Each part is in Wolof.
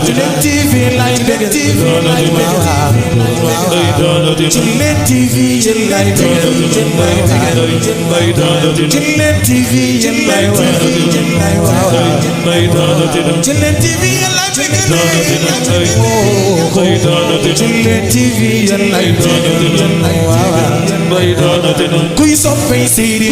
Tillen TV lay bëgg Tillen TV yéen lay bëgg Tillen TV yéen lay bëgg Tillen TV yéen lay bëgg Tillen TV yéen lay bëgg kuy soppay Seydi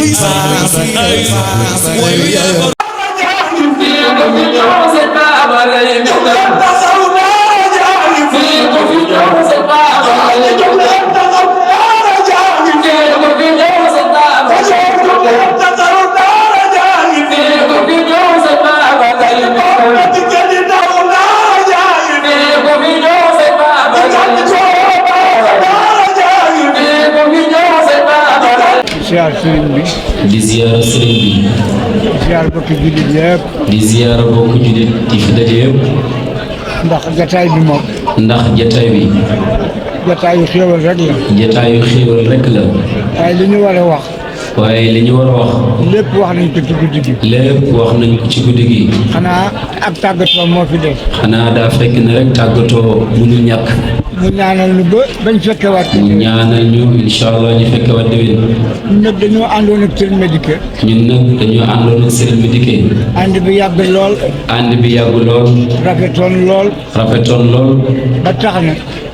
ziar sëriñ bi di ziar sëriñ bi ziar bokki jullit yëpp di ziar bokk jullit yi fi daje yëpp ndax jataay bi moom ndax jataay bi jataayu xéewal rek la jataayu xéewal rek la waaye li ñu war a wax waaye li ñu war a wax lépp wax nañ ko ci guddi gi lépp wax nañ ko ci guddi gi xanaa ak tàggatoo moo fi def xanaa daa fekk ne rek tàggatoo mënul ñàkk mu ñaanal ñu ba bañ fekkewaat ñaanal ñu incha allah ñu fekkewaat déwén ñun nag dañoo àndoon ak sëriñ Médické ñun nag dañoo àndoon ak sëriñ Médické ànd bi yàgg lool ànd bi yàgg lool rafetoon lool ba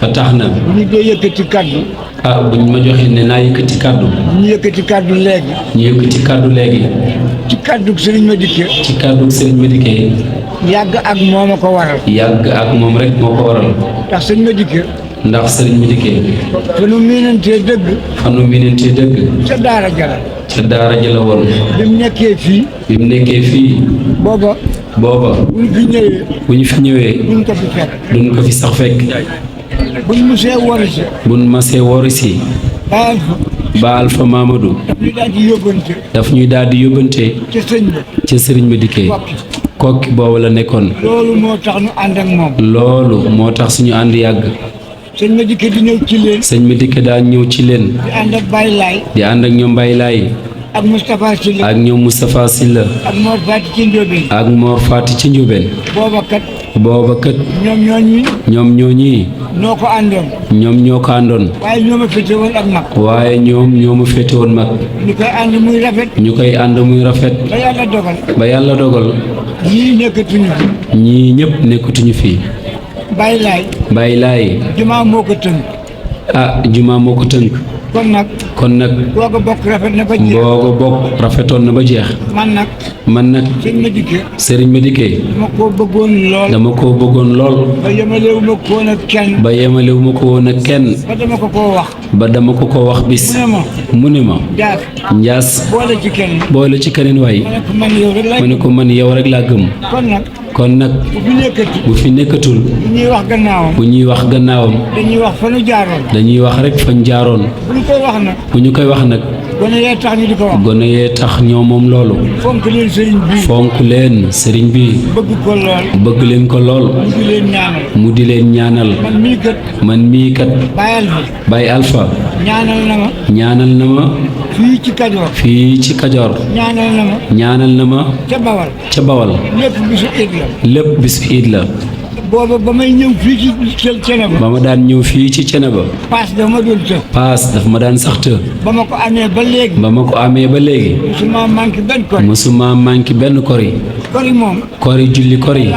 tax na bu ñu dee yëkkati kaddu buñ ma joxee ne naa yëkkati kaddu ñu yëkkati kaddu léegi ci kaddu sëriñ Médické ci kaddu sëriñ Médické yàgg ak moom a ko waral yàgg ak moom rek moo ko waral ndax sëriñ Médické ndax sëriñ Médické fa nu miinantee dëgg ca daara jala woon bi mu nekkee fii booba bu ñu fi ñëwee duñ ko fi sax fekk buñ masee wori si ba Alpha Mamadou daf ñuy daal di yóbbante ca sëriñ Médické kokki boobu la nekkoon loolu moo tax ñu ànd ak moom loolu moo tax suñu ànd yàgg sëñ Médické di ñëw ci leen sëñ Médické daa ñëw ci leen di ànd ak ñoom Baye Laye ak Moustapha Sylla ak ñoom Moustapha Sylla ak Mor Fati ci Ndiobène booba kat ñoom ñooñi ñoo ko àndoon waaye ñoo ma féete woon mag ñu koy ànd muy rafet ba yàlla dogal ñii ñëpp nekkatuñu fi Baye Laye jumaa moo ko tënk kon nag booga bokk rafetoon na ba jeex man nag sëriñ Médické dama koo bëggoon lool ba yemalewu ma ko woon ak kenn ba dama ko wax bis mu ne ma Njaas boole ci keneen waay ma ne ko man yow rek laa gëm kon nag bu fi nekkatul bu ñuy wax gannaawam dañuy wax rek fañ jaaroon bu ñu koy wax nag gone yee tax ñoo moom loolu fonk leen sëriñ bi bëgg leen ko lool mu di leen ñaanal man mii kat Baye Alpha ñaanal na ma fii ci Kajoor ñaanal na ma ca Bawal lépp bisu iid la booba ba may ñëw fii ci Ceneba ba ma daan ñëw fii ci Ceneba paas dafa ma daan sax të ba ma ko amee ba léegi musuma manqué benn kori julli kori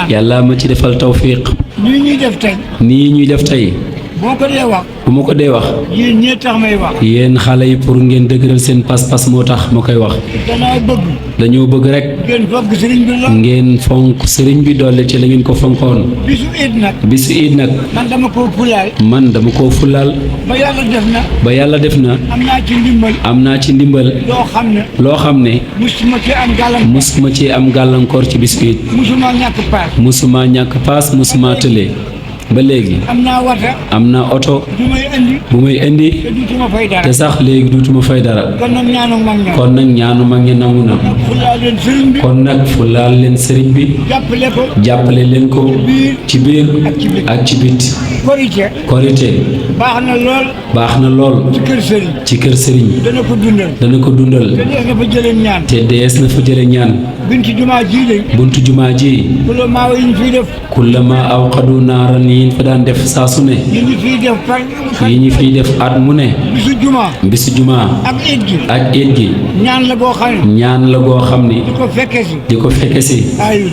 yàlla ma ci defal tawfiq nii ñuy def tey bu ma ko dee wax yéen xale yi pour ngeen dëgëral seen pas-pas moo tax ma koy wax dañoo bëgg rek ngeen fonk sëriñ bi doole ci la ngeen ko fonkoon bisu iid nag man dama koo fulaal ba yàlla def na am naa ci ndimbal loo xam ne musuma ci am gàllankoor ci bisu iid musuma ñàkk paas musuma tëlee ba léegi am naa oto bu may indi te sax léegi duutuma fay dara kon nag ñaanu mag ñi nangu na kon nag fulaal leen sëriñ bi jàppale leen ko ci biir ak ci biti korite baax na lool baax na lool ci kër sëriñ ci kër sëriñ dana ko dundal dana ko dundal te dees na fa jëlee ñaan te dees na fa jële ñaan bintu jumaa ji de buntu jumaa ji kulo maa yi ñu fiy def kullama awqadu naaran yi fa daan def saa su ne yi ñu fiy def yi ñu fiy def at mu ne bisu jumaa bisu jumaa ak it gi ak it gi ñaan la boo xam ne ñaan la goo xam ni di ko fekke si di ko fekke si ayul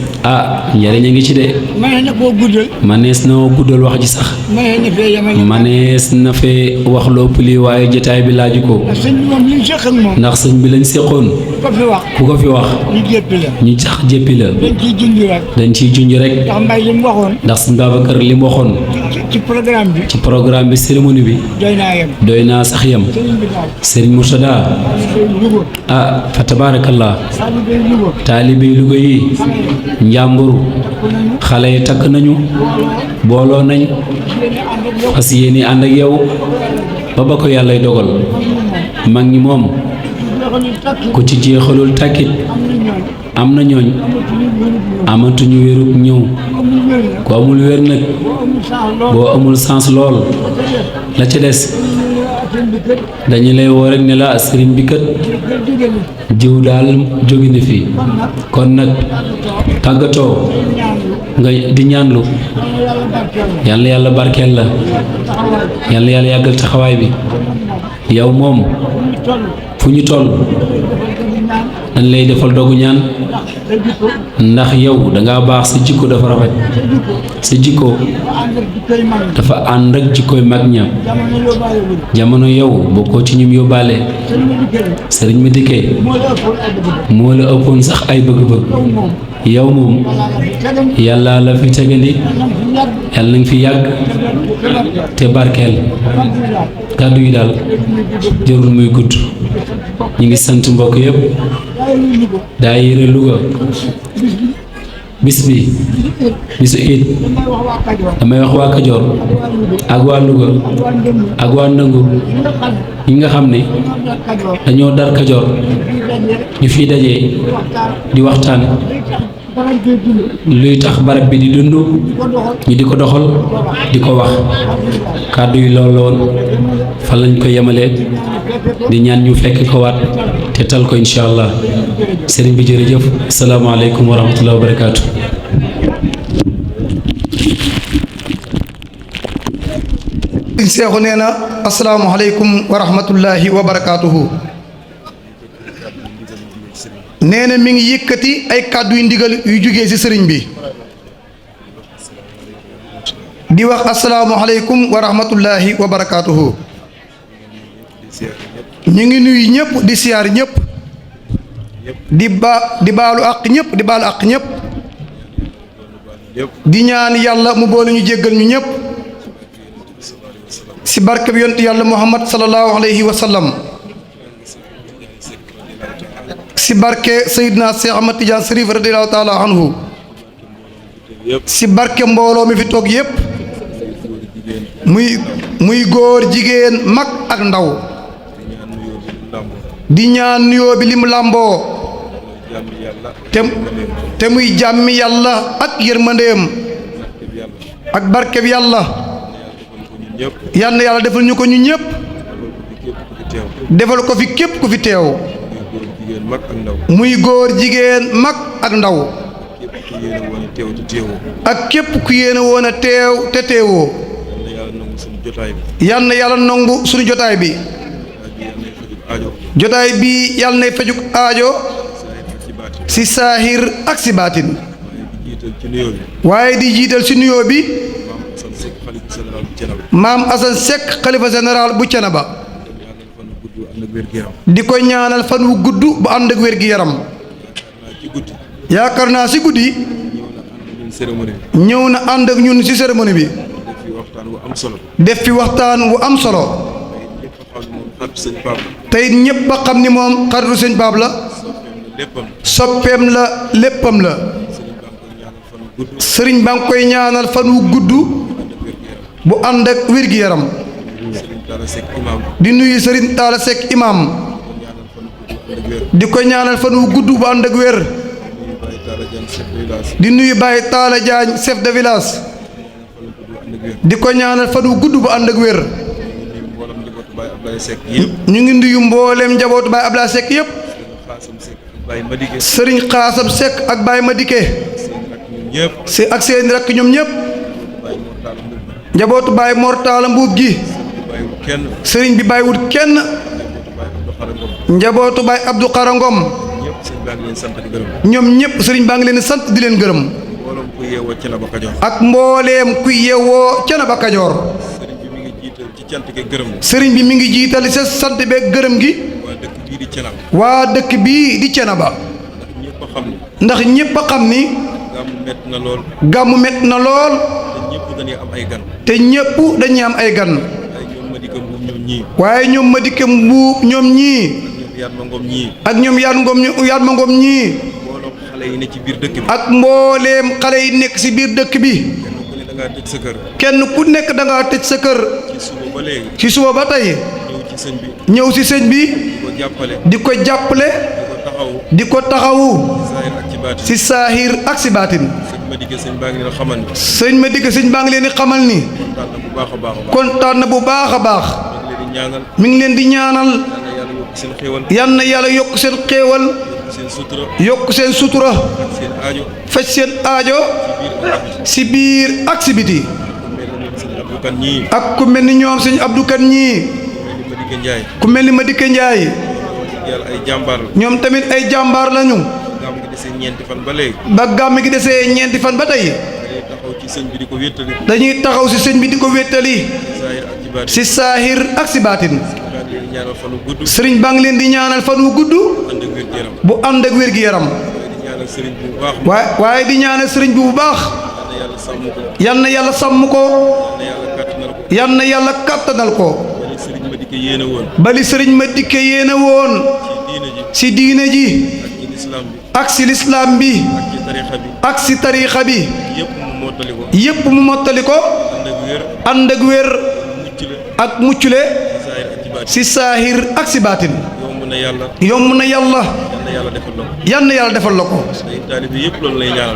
njariñ a ngi ci de mënees na koo guddal manees na guddal wax ji sax mënees na fee yemale manees na fee wax lopp lii waaye jotaay bi laaju ko ndax sëñ bi moom li ñu seq ak moom ndax sëñ bi lañ séqoon ko fi wax ku ko fi wax ñu jéppi la ñu sax jéppi la dañ ciy junj rek dañ ciy junj rek ndax mbay li mu waxoon ndax sëñ Babacar li mu waxoon ci programme bi ci programme bi cérémonie bi doy naa yem doy naa sax yem sëriñ bi daal Serigne Mourtada Louga fa tabaarakallah sànni bay Louga taalibe Louga yi njàmburu xale yi takk nañu booloo nañ fas yéene ànd ak yow ba ko yàllay dogal mag ñi moom ku ci jeexalul tàkkit am na ñooñ amatuñu wérug ñëw ku amul wér nag boo amul sens lool la ca des dañu lay woo rek ne la sëriñ bi kat jiw daal jóge na fi kon nag tàggatoo nga di ñaanlu yàlla yàlla barkeel la yàlla yàlla yàggal taxawaay bi yow moom fu ñu toll dañ lay defal dogu ñaan ndax yow dangaa baax sa jikko dafa rafet sa jikko dafa ànd ak jikkoy mag ña jamono yow bokkoo ci ñum yóbbaale sëriñ ma dikkee moo la ëppoon sax ay bëgg-bëgg yow moom yàlla la fi tegandi yàlla na nga fi yàgg te barkeel kàddu yi daal jërul muy gudd ñu ngi sant mbokk yëpp daayira Louga bis bi bisu it damay wax waa Kajoor ak waa Louga ak waa Ndangur ñi nga xam ne dañoo dar Kajoor ñu fiy dajee di waxtaan luy tax barab bi di dund ñu di ko doxal di ko wax kàddu yi loolu la woon fan lañ ko yemalee di ñaan ñu fekk ko waat te tal ko incha allah sëriñ bi jërëjëf asalaamaaleykum wa rahmatullahi wa barakaatu. Seexu nee na asalaamaaleykum wa rahmatullahi wa barakaatuhu. nee na mi ngi yëkkati ay kàddu yu ndigal yu jugee ci sëriñ bi di wax asalaamualeykum wa rahmatullahi wa barakaatuhu. ñu ngi nuyu ñëpp di siyaar ñëpp di baalu àq ñëpp di baalu àq ñëpp di ñaan yàlla mu boole ñu jéggal ñu ñëpp ci barke bi yonent yàlla muhammad sallallahu alayhi wa sallam si barke Seydina Cheikh Ahmad Tidiane Chérif radiyallahu taala anhu si barke mbooloo mi fi toog yépp muy góor jigéen mag ak ndaw di ñaan nuyoo bi lim làmboo te muy jàmmi yàlla ak yërmandeem ak barke bi yàlla yal na yàlla defal ñu ko ñu ñépp defal ko fi képp ku fi teew muy góor jigéen mag ak ndaw ak képp ku yéene woon a teew te teewoo yal na yàlla nangu suñu jotaay bi jotaay bi yal nay fajug aajo si saahir ak si baatin waaye di jiital si nuyoo bi maam Assane Seck xalifa général bu Thiénaba di ko ñaanal fan wu gudd bu ànd ak wér gi yaram yaakaar naa si guddi ñëw na ànd ak ñun si cérémonie bi def fi waxtaan wu am solo tey ñépp a xam ni moom xaritu sëñ Pape la soppeem la léppam la sëriñ baa ngi koy ñaanal fan wu gudd bu ànd ak wér gi yaram di nuyu Serigne Talla Seck imam di ko ñaanal fan wu gudd bu ànd ak wér di nuyu Baye Talla Diagne chef de village di ko ñaanal fan wu gudd bu ànd ak wér. ñu ngi nuyu mbooleem njabootu Baye Ablaye Seck yëpp. sëriñ Xaasam Seck ak Baye Madike. ak seen rakk ñoom ñëpp. njabootu Baye Mortala Mbuub gi. sëriñ bi bàyyiwut kenn. njabootu Baye Abdou Xarangom. ñoom ñëpp sëriñ baa ngi leen di sant di leen gërëm. ak mbooleem kuy yeewoo Thiénaba Kajoor. sëriñ bi mi ngi jiital sa sant beeg gërëm gi. waa dëkk bii di Thiénaba. ndax ñëpp a xam ni. gàmmu métti na lool. te ñëpp dañuy am ay gan. waaye ñoom Madike Mbuub ñoom ñii. ak ñoom Yaatma Ngom ñii. ak mbooleem xale yi nekk ci biir dëkk bi. kenn ku nekk da ngaa tëj sa kër. ci suba ba tey. ñëw ci sëñ bi. di ko jàppale. di ko taxawu. ci saahir ak ci baatin. sëñ Madike sëñ baa ngi leen di xamal ni. kontaan na bu baax a baax. mi ngi leen di ñaanal. yal na yàlla yokk seen xéewal. yokk seen sutura. faj seen aajo. si biir ak si biti. ak ku mel ni ñoom sëñ Abdou Kan ñii. ku mel ni Madike Njaay. ñoom tamit ay jàmbaar lañu. ba gàmm gi desee ñeenti fan ba tey. dañuy taxaw si sëñ bi di ko wéttali. si saahir ak si baatin. sëriñ baa ngi leen di ñaanal fan wu gudd. bu ànd ak wér-gi-yaram. waaye di ñaanal sëriñ bi bu baax. yal na yàlla sàmm ko. yal na yàlla kàttanal ko. bali sëriñ Madike yéene woon. si diine ji. ak si lislaam bi. ak si tariixa bi. yépp mu mottali ko. ànd ak wér. ak muccule. si saahir ak si baatin. yomb na yàlla. yal na yàlla defal la ko.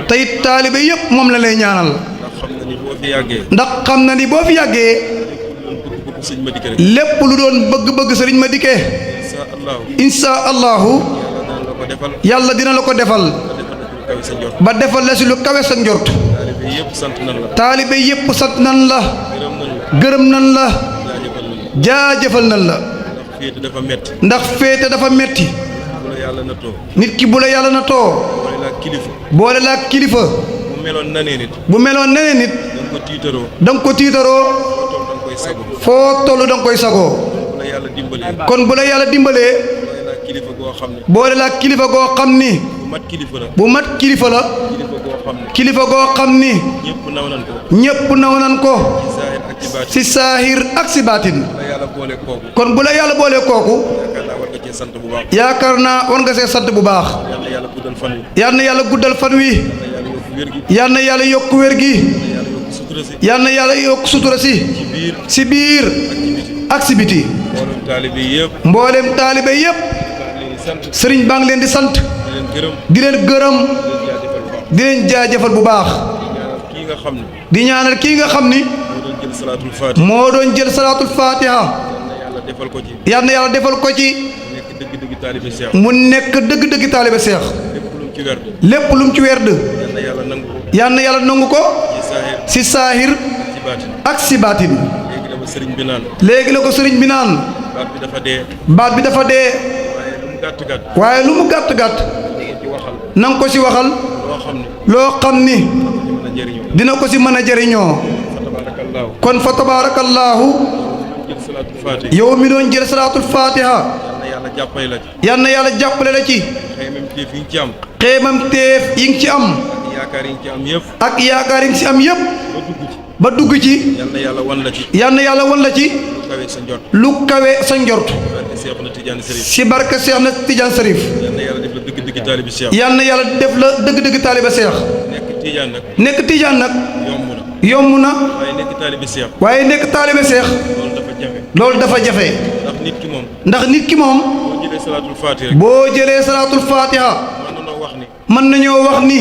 te it taalibe yépp moom la lay ñaanal. ndax xam na ni boo fi yàggee. lépp lu doon bëgg-bëgg sëriñ Madike. insha allahu. yàlla dina la ko defal. ba defal la si lu kawe sa njort. taalibe yépp sant nan la. gërëm nan la. jaajëfal nan la. ndax féete dafa metti. nit ki bu la yàlla na too. boole laa kilifa. bu meloon neneen nit. da nga ko tiitaroo. foo tollu da nga koy sagoo. kon bu la yàlla dimbalee. boole laa kilifa goo xam ni. bu mat kilifa la. kilifa goo xam ni. ñépp naw nan ko. si saahir ak si baatin. kon bu la yàlla boolee kooku. yaakaar naa war nga see sant bu baax. yal na yàlla guddal fan wi. yal na yàlla yokk wér gi. yal na yàlla yokk sutura si. si biir ak si biti. mboolem taalibe yépp. sëriñ baa ngi leen di sant. di leen gërëm. di leen jaajëfal bu baax. di ñaanal kii nga xam ni. moo doon jël salaatul faatiha. yal na yàlla defal ko ci. mu nekk dëgg-dëgg taalibe seex. lépp lu mu ci werd. yal na yàlla nangu ko. si saahir ak si baatin. léegi la ko sëriñ bi naan. baat bi dafa dee. waaye lu mu gàtt gàtt. na nga ko si waxal. loo xam ni. dina ko si mën a jëriñoo. kon fa tabaarakallaahu. yow mi doon jël salaatul faatiha. yal na yàlla jàppale la ci. xeemam teef yi nga ci am. ak yaakaar yi nga ci am yépp. ba dugg ci. yal na yàlla wan la ci. lu kawe sa njort. si barke Seex na Tijaan Sarif. yal na yàlla def la dëgg-dëgg taaliba Seex. nekk Tijaan nag. yomb na. waaye nekk taaliba Seex. loolu dafa jafe. ndax nit ki moom. boo jëlee salaatul faatiha. mën nañoo wax ni.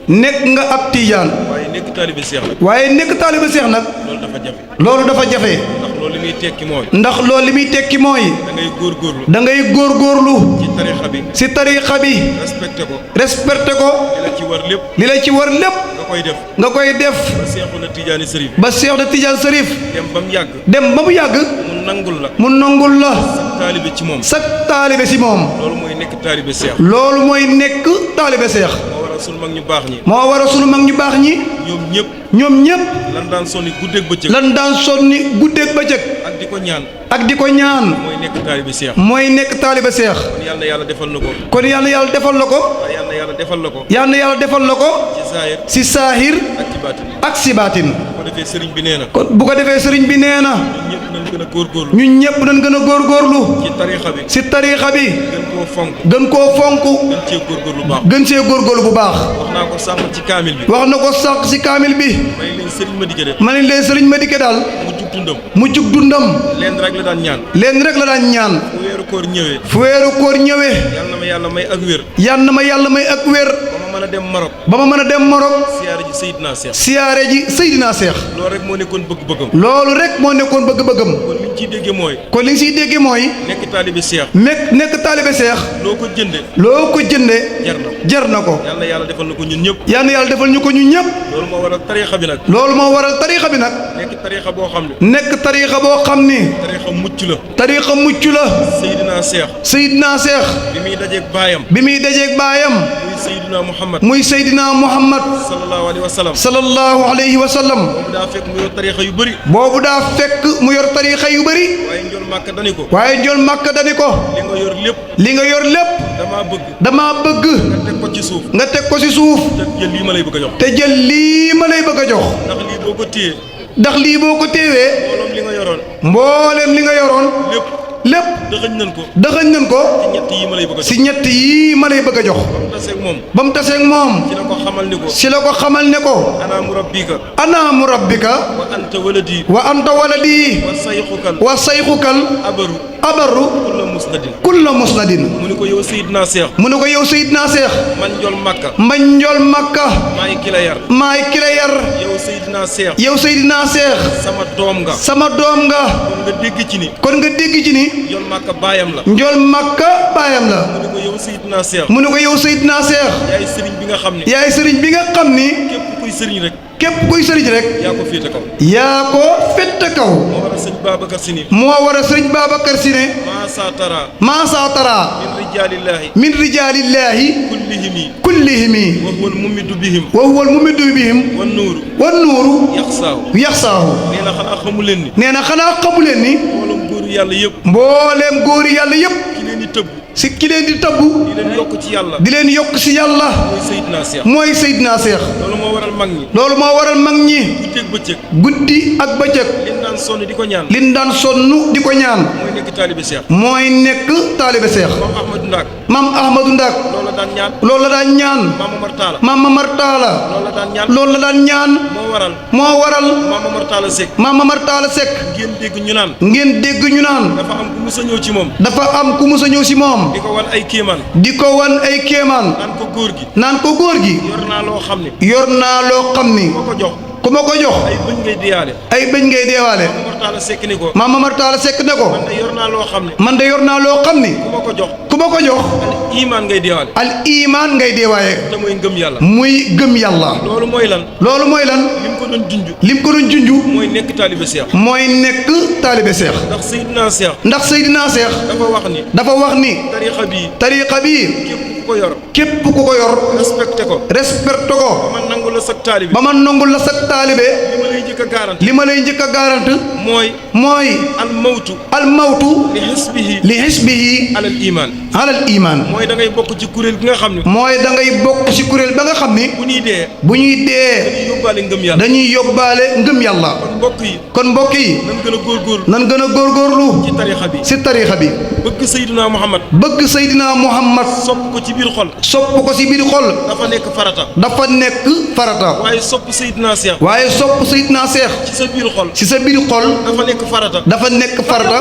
nekk nga ab Tijaan. nekk taalibe seex nag. waaye nekk taalibe seex nag. loolu dafa jafe. loolu dafa jafe. ndax loolu li muy tekki mooy. ndax loolu li muy tekki mooy. da ngay góorgóorlu. da ngay góorgóorlu. ci tariixa bi. si tariixa bi. respecté ko. respecté ko. li la ci war lépp. li la ci war lépp. nga koy def. nga koy def. ba Seexuna Tijaani Sërif. ba Seex na Tijaan Sërif. dem ba mu yàgg. dem ba mu yàgg. mu nangul la. mu nangul la. sa taalibe ci moom. sa taalibe si moom. loolu mooy nekk taalibe seex. loolu mooy nekk taalibe seex. moo waral sunu mag ñu baax ñi. moo waral sunu mag ñu baax ñi. ñoom ñëpp. ñoom ñëpp. lan daan sonni guddeeg bëccëg. lan daan sonni guddeeg bëccëg. ak di ko ñaan. ak di ko ñaan. mooy nekk taalibe seex. mooy nekk taalibe seex. kon yàlla na yàlla defal na ko. kon yàlla yàlla defal la ko. waaye yàlla na yàlla defal la ko. yàlla yàlla defal la ko. ci saahir. si saahir. ak ci baatin. ak si baatin. bu ko defee sëriñ bi nee na. kon bu ko defee sëriñ bi nee na. ñëpp nañ gën a góorgóorlu. ñun ñëpp nañ gën a góorgóorlu. ci tariixa bi. si tariixa bi. gën koo fonk. gën koo fonk. gën cee góorgóorlu baax. gën see góorgóorlu bu baax. wax naa ko sànq ci kaamil bi. wax na ko sànq si kaamil bi. may leen sëriñ ma dikke de. ma ne leen sëriñ Madické daal. mu jug dundam. mu jug dundam. leen rek la daan ñaan. leen rek la daan ñaan. bu weeru koor ñëwee. fu weeru koor ñëwee. yàlla na ma yàlla may ak wér. yàlla na ma yàlla may ak wér. ba ma mën a dem Maroc. ba ma mën a dem Maroc. siyaare ji Seydina Seex. siyaare ji Seydina Seex. loolu rek moo nekkoon bëgg-bëggam. loolu rek moo nekkoon bëgg-bëggam. kon li ñu ciy déggee mooy. kon li nga siy déggee mooy. nekk taalibe Seex. nekk taalibe Seex. loo ko jënde loo ko jëndee. jar na ko. jar na ko. yàlla yàlla defal na ko ñun ñëpp. yàlla na yàlla defal ñu ko ñun ñëpp. loolu moo waral tariixa bi nag. loolu moo waral tariixa bi nag. nekk tariixa boo xam ne. nekk tariixa boo xam ni. tariixa mucc la. tariixa mucc la. Seydina Seex. Seydina Seex. bi muy dajeeg baayam. bi muy dajeeg baayam. muy Seydina Muhammad. muy Seydina Muhammad. sallallahu alayhi wa sallam. sallallahu alayhi wa sallam. boobu daa fekk mu yor tariixa yu bëri. boobu daa fekk mu yor tariixa yu bëri. waaye njool màkk dani ko. waaye njool màkk dani ko. li nga yor lépp. li nga yor lépp. damaa bëgg. damaa bëgg. nga teg ko ci suuf. nga teg ko ci suuf. te jël lii ma lay bëgg a jox. te jël lii ma lay bëgg a jox. ndax lii boo ko téyee. ndax lii boo ko téewee. mbooloom li nga yoroon. mbooleem li nga yoroon. lépp. lépp. dëxëñ nañ ko. dëxëñ nañ ko. ci ñett yii ma lay bëgg a jox. si ñett yii ma lay bëgg a jox. ba mu taseeg moom. ba mu taseeg moom. ci la ko xamal ni ko. si la ko xamal ne ko. ana murabbika. ana murabbika. wa anta waladi. wa anta waladi. wa sayxukal. wa sayxukal. abaru. abaru. kulla musnadin. kulla musnadin. mu ni ko yow Seydina Seex. mu ne ko yow Seydina Seex. man njool Makka. mbañ njool Makka. maay ki la yar. maay ki la yar. yow Seydina Seex. yow Seydina Seex. sama doom nga. sama doom nga. kon nga dégg ci ni. kon nga dégg ci ni. njool Makka baayam la. njool Makka baayam la. mu ni ko yow Seydina Seex. mu ne ko yow Seydina Seex. yaay sëriñ bi nga xam ne. yaay sëriñ bi nga xam ni. képp kuy sëriñ rek. képp kuy sëriñ rek. yaa ko féete kaw. yaa ko fette kaw. moo war a sëñ Babacar Si ni. moo war a sëriñ Babacar Si ne. maa saatara. maa saatara. min rijaalillaahi. min rijaalillaahi. kullihimi. kullihimi. wa huwa al-mumiddu bihim. wa huwa al-mumiddu bihim. wan nuuru. wan nuuru. yaxsaahu. yaxsaahu. nee na xanaa xamu leen ni. nee na xanaa xamu leen ni. mbooloom góoru yàlla yëpp. mbooleem góori yàlla yëpp. ki leen di tëbb. si ki leen di tabbu. di leen yokk ci yàlla. di leen yokk si yàlla. mooy Seydina Seex. mooy Seydina Seex. loolu moo waral mag ñi. loolu moo waral mag ñi. guddeeg bëccëg. guddi ak bëccëg. liñ daan sonn di ko ñaan. liñ daan sonn di ko ñaan. mooy nekk taalibe Seex. mooy nekk taalibe Seex. maam Ahmadou Ndak. maam Ahmadou Ndak. loolu la daan ñaan. loolu la daan ñaan. maam Mamar Talla. maam Mamar Talla. loolu la daan ñaan. loolu la daan ñaan. moo waral. moo waral. maam Mamar Talla Seck. maam Mamar Talla Seck. ngeen dégg ñu naan. ngeen dégg ñu naan. dafa am ku mus a ñëw ci moom. dafa am ku mus a ñëw si moom. di ko wan ay kéemaan. di ko wan ay kéemaan. naan ko góor gi. naan ko góor gi. yor naa loo xam ne. yor naa loo xam ni. moo ko jox. ku ma ko jox. ay bëñ ngay diyaale. ay bëñ ngay deewaale. maam Mamar Talla Seck ni ko. maam Mamar Talla Seck ne ko. man de yor naa loo xam ne. man de yor naa loo xam ni. ku ma ko jox. ku ma ko jox. al imaan ngay diyaale. al imaan ngay deewaaye. te mooy ngëm yàlla. muy gëm yàlla. loolu mooy lan. loolu mooy lan. lim ko doon junj. lim ko doon junju. mooy nekk taalibe Seex. mooy nekk taalibe Seex. ndax Seydina Seex. ndax Seydina Seex. dafa wax ni. dafa wax ni. tariixa bii. tariixa bii. képp ku ko yor. képp ku ko yor. respecté ko. respecté ko. ba ma nangu la sag taalibe. ba ma nangul la sag taalibe. li ma lay njëkk a garanti. li ma lay njëkk a garante. mooy. mooy. al mawtu. al mawtu. li xisbihi. li xisbihi. alal imaan. alal imaan. mooy da ngay bokk ci kuréel gi nga xam ne. mooy da ngay bokk ci kuréel ba nga xam ni. bu ñuy dee. bu ñuy dee. dañuy yóbbaale ngëm yàlla. dañuy yóbbaale ngëm yàlla. kon mbokk yi. kon mbokk yi. nan gën a góorgóorlu. nan gën a góorgóorlu. ci tariixa bi. ci tariixa bi. bëgg Seydina Muhammad. bëgg Seydina Muhammad. sopp ko ci ci biir xol. sopp ko si biir xol. dafa nekk farata. dafa nekk farata. waaye sopp Seydina Cheikh. waaye sopp Seydina Cheikh. ci sa biir xol. si sa biir xol. dafa nekk farata. dafa nekk farata.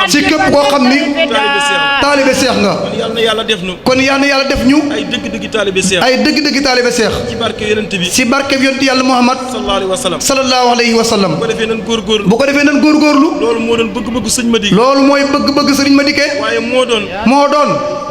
si képp koo xam ni. taalibe Cheikh nga. kon yal na yàlla def nu. kon yal na yàlla def ñu. ay dëgg-dëgg taalibe Cheikh. ay dëgg-dëgg taalibe Cheikh. ci barke yonent bi. si barke bi yonent yàlla Muhammad. sallallahu alayhi wa sallam. sallallahu alayhi wa sallam. bu ko defee nan góorgóorlu. bu ko defee nan góorgóorlu. loolu moo doon bëgg-bëgg sëñ Madické. loolu mooy bëgg-bëgg sëriñ Madické. waaye moo doon.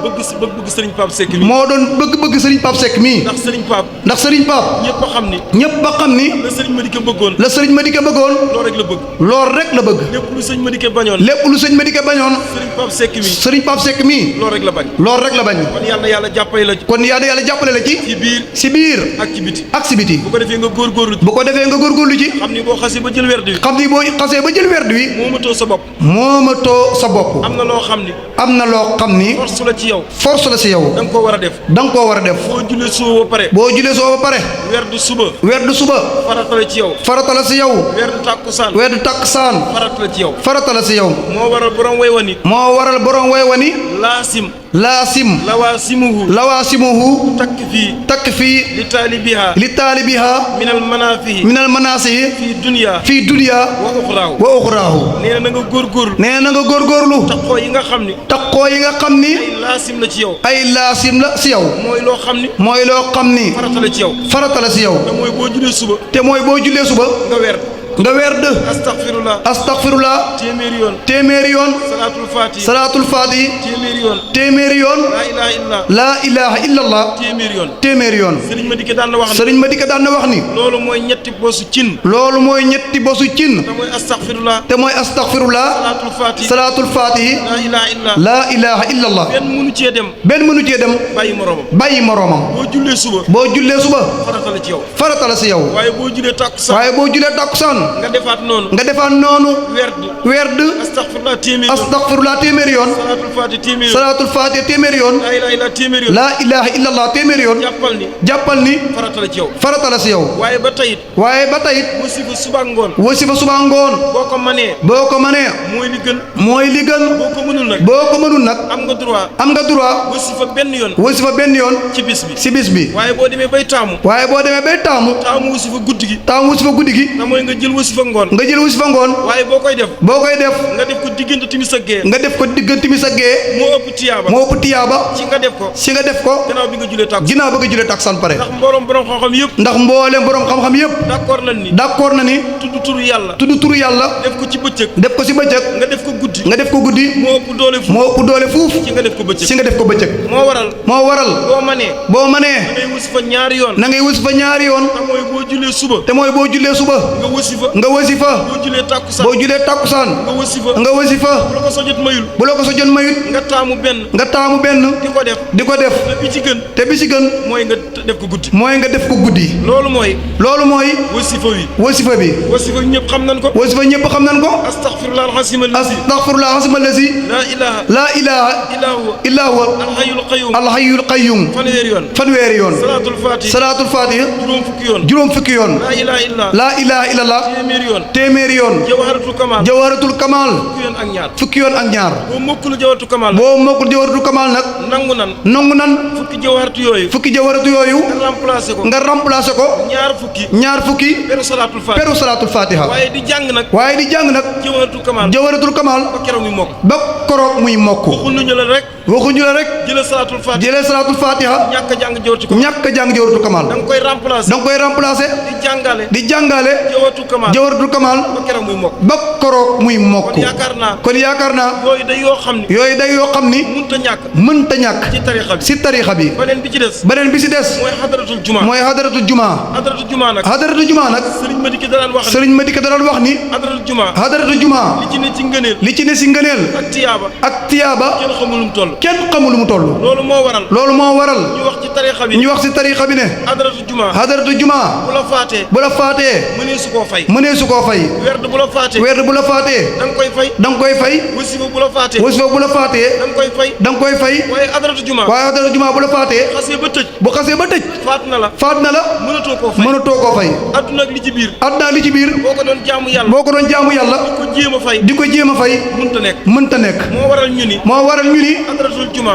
bëgg sëriñ Pape Seck mi. moo doon bëgg-bëgg sëriñ Pape Seck mii. ndax sëriñ Pape. ndax sëriñ Pape. ñëpp a xam ni. ñëpp a xam ni. la sëriñ Madické bëggoon. la sëriñ Madické bëggoon. loolu rek la bëgg. loolu rek la bëgg. lépp lu sëñ Madické bañoon. lépp lu sëñ Madické bañoon. sëriñ Pape Seck mi. sëriñ Pape Seck mii. loolu rek la bañ. loolu rek la bañ. kon yal na yàlla jàppale la ci. kon yal na yàlla jàppale la ci. ci biir. si biir. ak ci biti. ak si biti. bu ko defee nga góorgóorlu. bu ko defee nga góorgóorlu ci. xam ni boo xasee ba jël werd wi. xam ni boo xasee ba jël werd wi. moomatoo sa bopp. moomatoo sa bopp. am na loo xam ni. am na loo xam ni. force la ci yow. force la si yow. da nga koo war a def. da nga koo war a def. boo jullee suba ba pare. boo julee soo ba pare. werd suba. werd suba. farata la ci yow. farata la si yow. werd tàkkusaan. werd takkusaan. farata la ci yow. farata la si yow. moo waral borom way wa ni. moo waral borom way wani. laasim. laasim. lawaasimuhu. lawaasimuhu. takk fii. takk fii. li taalibiha. li taalibiha. minal manaafihi. minal manaasihi. fii dunya. fii dunya. wa uxraahu. wa uxraahu. nee na nga góorgóorlu. nee na nga góorgóorlu. taxoo yi nga xam ni. taxoo yi nga xam ni. ay laasim la ci yow. ay laasim la si yow. mooy loo xam ni. mooy loo xam ni. farata la ci yow. farata la si yow. te mooy boo julee suba. te mooy boo jullee suba. nga werd. nga werd. astaghfirullah. astaghfirullah. téeméeri yoon. téeméeri yoon. salaatul faatihi. salaatul faatihi. téeméeri yoon. téeméeri yoon. laa ilaha illallah. laa ilaha illallah. téeméeri yoon. téeméeri yoon. sëriñ Madické daan na wax ni. sëriñ Madické daan na wax ni. loolu mooy ñetti bosu cin. loolu mooy ñetti bosu cin. te mooy astaghfirullah. te mooy astaghfirullah. salaatul faatihi. salaatul faatihi. laa ilaha illallah. laa ilaha illallah. benn mënu cee dem. benn mënu cee dem. bàyyi moromam. bàyyi moroomam. boo jullee suba. boo jullee suba. farata la ci yow. farata la si yow. waaye boo jullee tàkkusaan. waaye boo jullee takkusaan. nga defaat noonu. nga defaat noonu. werd. werd. astaghfirullah téeméeri yoon. astaghfirullah téeméeri yoon. salaatul faatihi téeméeri yoon. salaatul faatihi téeméeri yoon. laa ilaha illallah téeméeri yoon. laa ilaha illallah téeméeri yoon. jàppal ni. jàppal ni. farata la ci yow. farata la si yow. waaye ba tayit. waaye ba tey it. wasifa suba ngoon. wasifa suba ngoon. boo ko mënee. boo ko mënee. mooy li gën. mooy li gën. boo ko mënul nag. boo ko mënul nag. am nga droit. am nga droit. wasifa benn yoon. wasifa benn yoon. ci bis bi. si bis bi. waaye boo demee bay taamu. waaye boo demee bay taamu. taamu wasifa guddi gi. taamu wasifa guddi gi. te mooy nga jël wasifa ngoon. nga jël wasifa ngoon. waaye boo koy def. boo koy def. nga def ko diggante timis ak gee. nga def ko diggante mi sa gee. moo ëpp tiyaaba. moo ëpp tiyaaba. ci nga def ko. si nga def ko. gannaaw bi nga julee tàkku. ginnaaw bëgg a julee takkusaan pare. ndax mbooloom borom xam-xam yëpp. ndax mboolem borom xam-xam yépp d'accord nañ ni. d'accord na ni. tudd turu yàlla. tudd turu yàlla. def ko ci bëccëg. def ko si bëccëg. nga def ko guddi. nga def ko guddi. moo ëpp doole fu. moo ëpp doole fuuf. ci nga def ko bëccëg. si nga def ko bëccëg. moo waral. moo waral. boo mënee. boo mënee. ngay wasifa ñaari yoon. na ngay wasifa ñaari yoon. te mooy boo julee suba. te mooy boo jullee suba. nga wasifa. nga wasifa. boo julee tàkkusaan. boo julee takkusaan. nga wasifa. nga wasifa. bu la ko sojot mayul. bu la ko sa jot mayut. nga taamu benn. nga taamu benn. di ko def. di ko def. te bi ci gën. te bi si gën. mooy nga def ko guddi. mooy nga def ko guddi. loolu mooy. loolu mooy. wasifa wi. wasifa bi. wasifa ñëpp xam nañ ko. wasifa ñëpp xam nañ ko. astaghfirullah alxasim allazi. astaghfirullah azim allazi. laa ilaha. laa ilaha illa huwa. illa huwa. alhayyul qayyum. alhayyul qayyum. fanweeri yoon. fanweeri yoon. salaatul faatihi. salaatul faatihi. juróom fukki yoon. juróom fukki yoon. laa ilaha illa. laa ilaha illallah. téeméeri yoon. téeméeri yoon. jawharatul kamal. jawharatul kamal. fukki yoon ak ñaar. fukki yoon ak ñaar. boo mokkul jawharatul kamal. boo mokkul jawharatul kamal nag. nangu nan. nangu nan. fukki jawharatu yooyu. fukki jawharatu yooyu. nga remplacé ko. nga remplacé ko. ñaar fukki. ñaar fukki. peru salaatul faatiha. peru salaatul fatiha. waaye di jàng nag. waaye di jàng nag. jawharatul kamal. jawharatul kamal. ba keroog mi mokk. ba koroog muy mokk. waxuñu la rek. waxuñu la rek. jëlee salaatul faatiha. jëlee salaatul fatiha. ñàkk a jàng jawharatul kamal. ñàkk a jàng jawharatul kamal. da nga koy remplacé. da nga koy remplacé. di jàngale. di jàngale. jawharatul kamal. jawharatul kamal. ba keroog muy mokk. ba koroog muy mokk. kon yaakaar naa. kon yaakaar naa. yooyu day yoo xam ni. yooyu day yoo xam ni. mënut a ñàkk. mënta ñàkk. ci tarixa bi. si tarixa bi. beneen bi ci des. beneen bi si des. mooy xadaratul juma. mooy hadaratul juma. xadaratul juma nag. hadaratul juma nag. Sëriñ Madické daan wax. Sëriñ Madické da daan wax ni. xadaratul juma. hadaratul juma. li ci ne ci ngëneel. li ci ne si ngëneel. ak tiyaaba. ak tiyaaba. kenn xamul lu mu toll. kenn xamul lu mu toll. loolu moo waral. loolu moo waral. ñu wax ci tarixa bi. ñu wax si tarixa bi ne. xadaratul juma. hadaratul juma. bu la faatee. bu la faatee. mënee su koo fay. mënee su koo fay. werd bu la faatee. weer bu la faatee. da nga koy fay. da nga koy fay. wasifa bu la faatee. wasifa bu la faatee. da nga koy fay. da nga koy fay. waaye xadaratul juma. waaye hadaratul juma bu la faatee. xasee ba tëj. bu xasee ba tëj. faat na la. faat na la. mënatoo koo fay. mënatoo koo fay. adduna ak li ci biir. àdduna li ci biir. boo ko doon jaamu yàlla. boo ko doon jaamu yàlla. ko jéem a fay. di ko jéem a fay. mënta nekk. mënta nekk. moo waral ñu ni. moo waral ñu ni.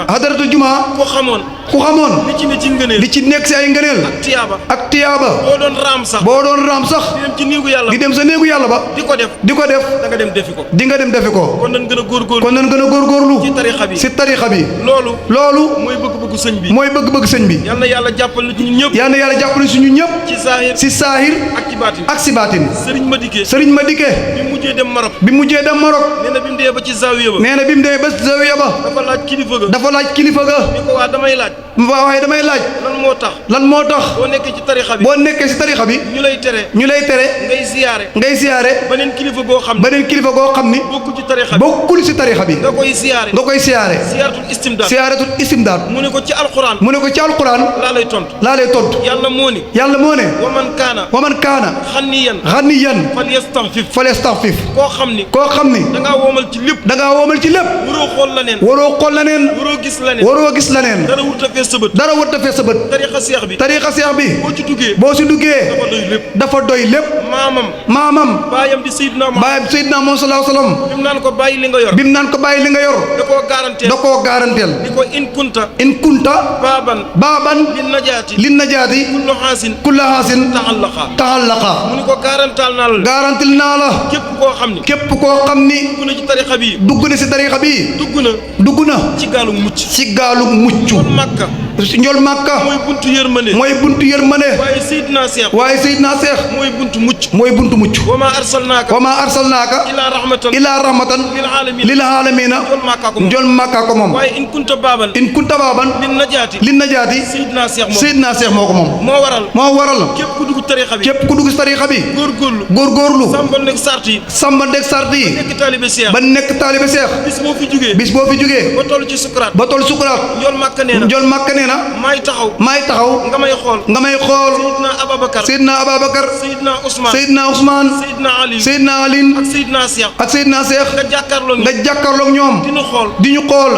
hadaratul juma ku xamoon li ci ne ci ngëneel li ci nekk si ay ngëneel ak tiyaaba boo doon raam sax di dem ci néegu yàlla di dem sa néegu yàlla ba di ko def da nga dem defi ko di nga dem defi ko kon nañ gën a góorgóorlu ci tarixa bi loolu mooy bëgg-bëggu sëñ bi yal na yàlla jàppal ci ñun ñëpp ci saahir ak ci baatin Serigne Madické bi mujjee dem Maroc nee na bi mu dee ba ci zawiya ba dafa laaj kilifa ga ni ko waa damay laaj lan moo tax boo nekkee ci tarixa bi ñu lay tere ngay ziyaare beneen kilifa goo xam ni bokkul ci tarixa bi nga koy ziyaare siyaaratul istimdaad mu ne ko ci alquran laa lay tontu yàlla moo ne wa man kaana xaniyan falyastaxfif koo xam ni da ngaa woomal ci lépp waroo xool laneen waroo gis laneen dara wut a fees sa bët tarixa seex bi boo ci duggee dafa doy lépp maamam baayam Seydina Muhammad sallallahu alayhi wa sallam bi mu naan ko bàyyi li nga yor da koo garanteel ni ko in kunta baaban lin najaati kullu haasin taxallaqa mu ni ko garantil naa la képp koo xam ni dugg na ci tarixa bi dugg na ci gaalu mucc njol Makka mooy buntu yërmande waaye Seydina Seex mooy buntu mucc wa ma arsalnaaka ilaa rahmatan lil aalamiina njol Makka ko moom waaye in kunta baaban lin najaati Seydina Seex moo ko moom moo waral képp ku dugg ci tarixa bi góorgóorlu sàmbanteeg sart yi ba nekk taalibe Seex bis boo fi jugee ba toll sukuraat njol Makka nee na maay taxaw nga may xool Seydina Ababakar Seydina Ousmane Seydina Ali ak Seydina Seex nga jàkkaarloog ñoom di ñu xool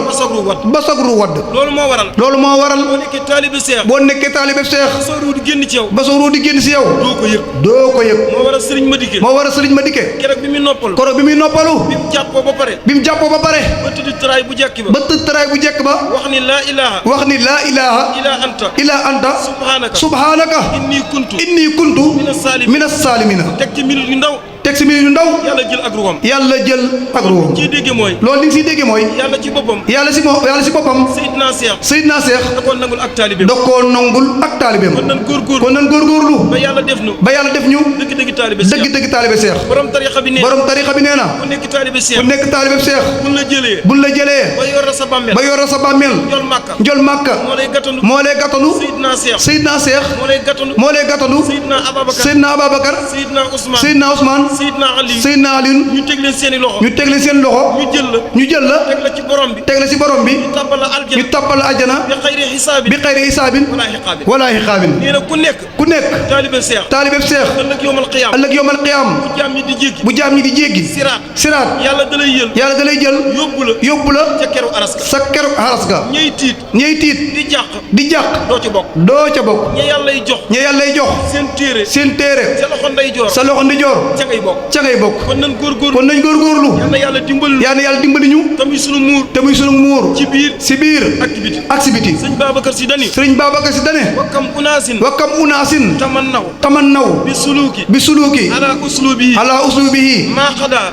ba sagru wadd loolu moo waral boo nekkee taalibe Seex ba sa ruu di génn ci yow doo ko yëg moo waral Serigne Madické keroog bi muy noppalu bi mu jàppoo ba pare ba tëdd tëraay bu jekk ba wax ni laa ilaaha illa anta subhanaka inni kuntu minas saalimiina teg ci minute yu ndaw yàlla jël ak ruwam loolu li nga siy déggee mooy yàlla ci boppam Seydina Seex da koo nangul ak taalibeem kon nan góorgóorlu ba yàlla def ñu dëgg taalibe Seex borom tarixa bi nee na ku nekk taalibe Seex buñ la jëlee ba yor sa bàmmeel njol Makka moo lay gàttanu Seydina Seex moo lay gàttanu Seydina Ababakar Seydina Ousmane Seydina Ali ñu teg leen seen loxo ñu jël la teg la ci borom bi ñu tàbbal la aljana bi xayri hisaabin wala xiqaabin nee na ku nekk taalibe Seex ëllëg yawmal qiyaam bu jaam ñi di jéggi siraat yàlla da lay jël yóbbu la sa keru araska ñey tiit di jàq doo ca bokk ña yàllay jox seen téere sa loxo ndijoor ca ngay bokk kon nañ góorgóorlu yal na yàlla dimbali ñu te muy sunu muur ci biir ak ci biti sëriñ Babacar Si dane wakam unaasin tamannaw bi suluki ala uslubihi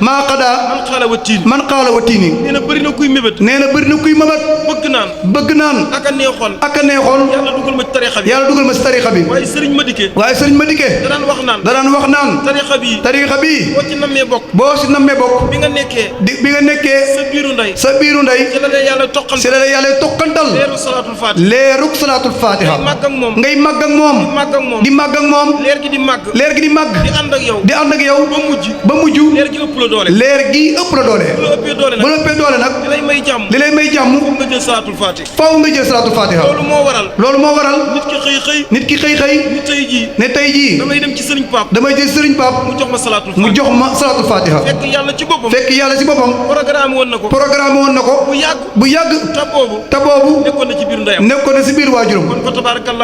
maa qada man qaala wa tiini nee na bëri na kuy mébét bëgg naan aka neexoon yàlla dugal ma ci tarixa bi waaye sëriñ Madické daraan wax naan tarixa bi boo ci nammee bokk bi nga nekkee sa biiru ndey ci la yàlla toqantal leeruk salaatul fatiha ngay màgg ak moom di màgg ak moom leer gi di màgg di ànd ak yow ba mujj leer gi ëpp la doole bu la ëppee doole nag li lay may jàmm faaw nga jël salaatul fatiha loolu moo waral nit ki xëy ne tey jii damay jël Serigne Pape mu jox ma salaatul mu jox ma salaatul fatiha fekk yàlla ci boppam fekk yàlla ci boppam programme woon na ko bu yàgg te boobu nekkoon na ci biir ndeyam nekkoon na ci biir waajuram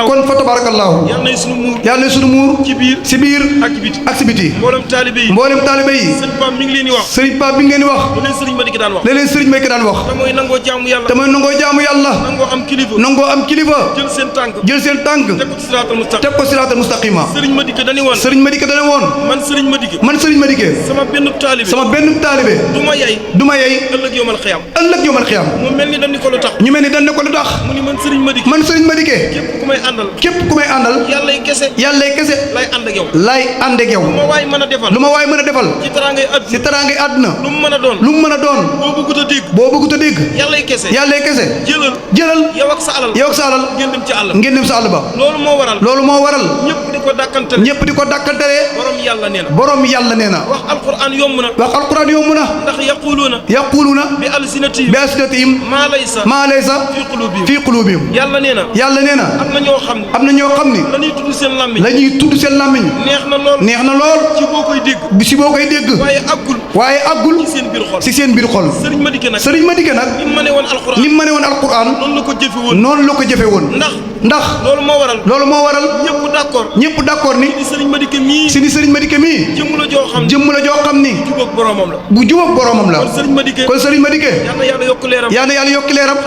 kon fa tabarakallahu yàlla nay sunu muur ci biir ak ci biti mboolem taalibe yi sëriñ Pape mi ngi leen di wax leneen sëriñ Madické daan wax te mooy nangoo jaamu yàlla nangoo am kilifa jël seen tànk teg ko siraatal mustaqima sëriñ Madické dani woon man sëriñ Madické sama benn taalibe du ma yey ëllëg yomal xiyam mu mel ni dañ ko lu tax mu ni man sëriñ Madické képp ku may àndal yàllay kese lay ànd ak yow lu ma waay mën a defal ci teraangay àdduna lu mu mën a doon boo bëggut a dégg yàllay kese jëlal yow ak sa alal ngeen dem sa àll ba loolu moo waral ñëpp di ko dàkkantalee borom yàlla nee na wax alquran yomb na ndax yaquluuna bi alsinatihim maa laysa fi qulubihim yàlla nee na am na ñoo xam ni la ñuy tudd seen làmmiñ neex na lool ci boo koy dégg waaye àggul ci seen biir xol sëriñ Madické nag ni mu mëne woon alquran noonu la ko jëfe woon ndax loolu moo waral ñëpp d'accord ni sëriñ Madické mii jëmm la joo xam ni bu jubóog boromam la kon sëriñ Madické yal na yàlla yokk leeram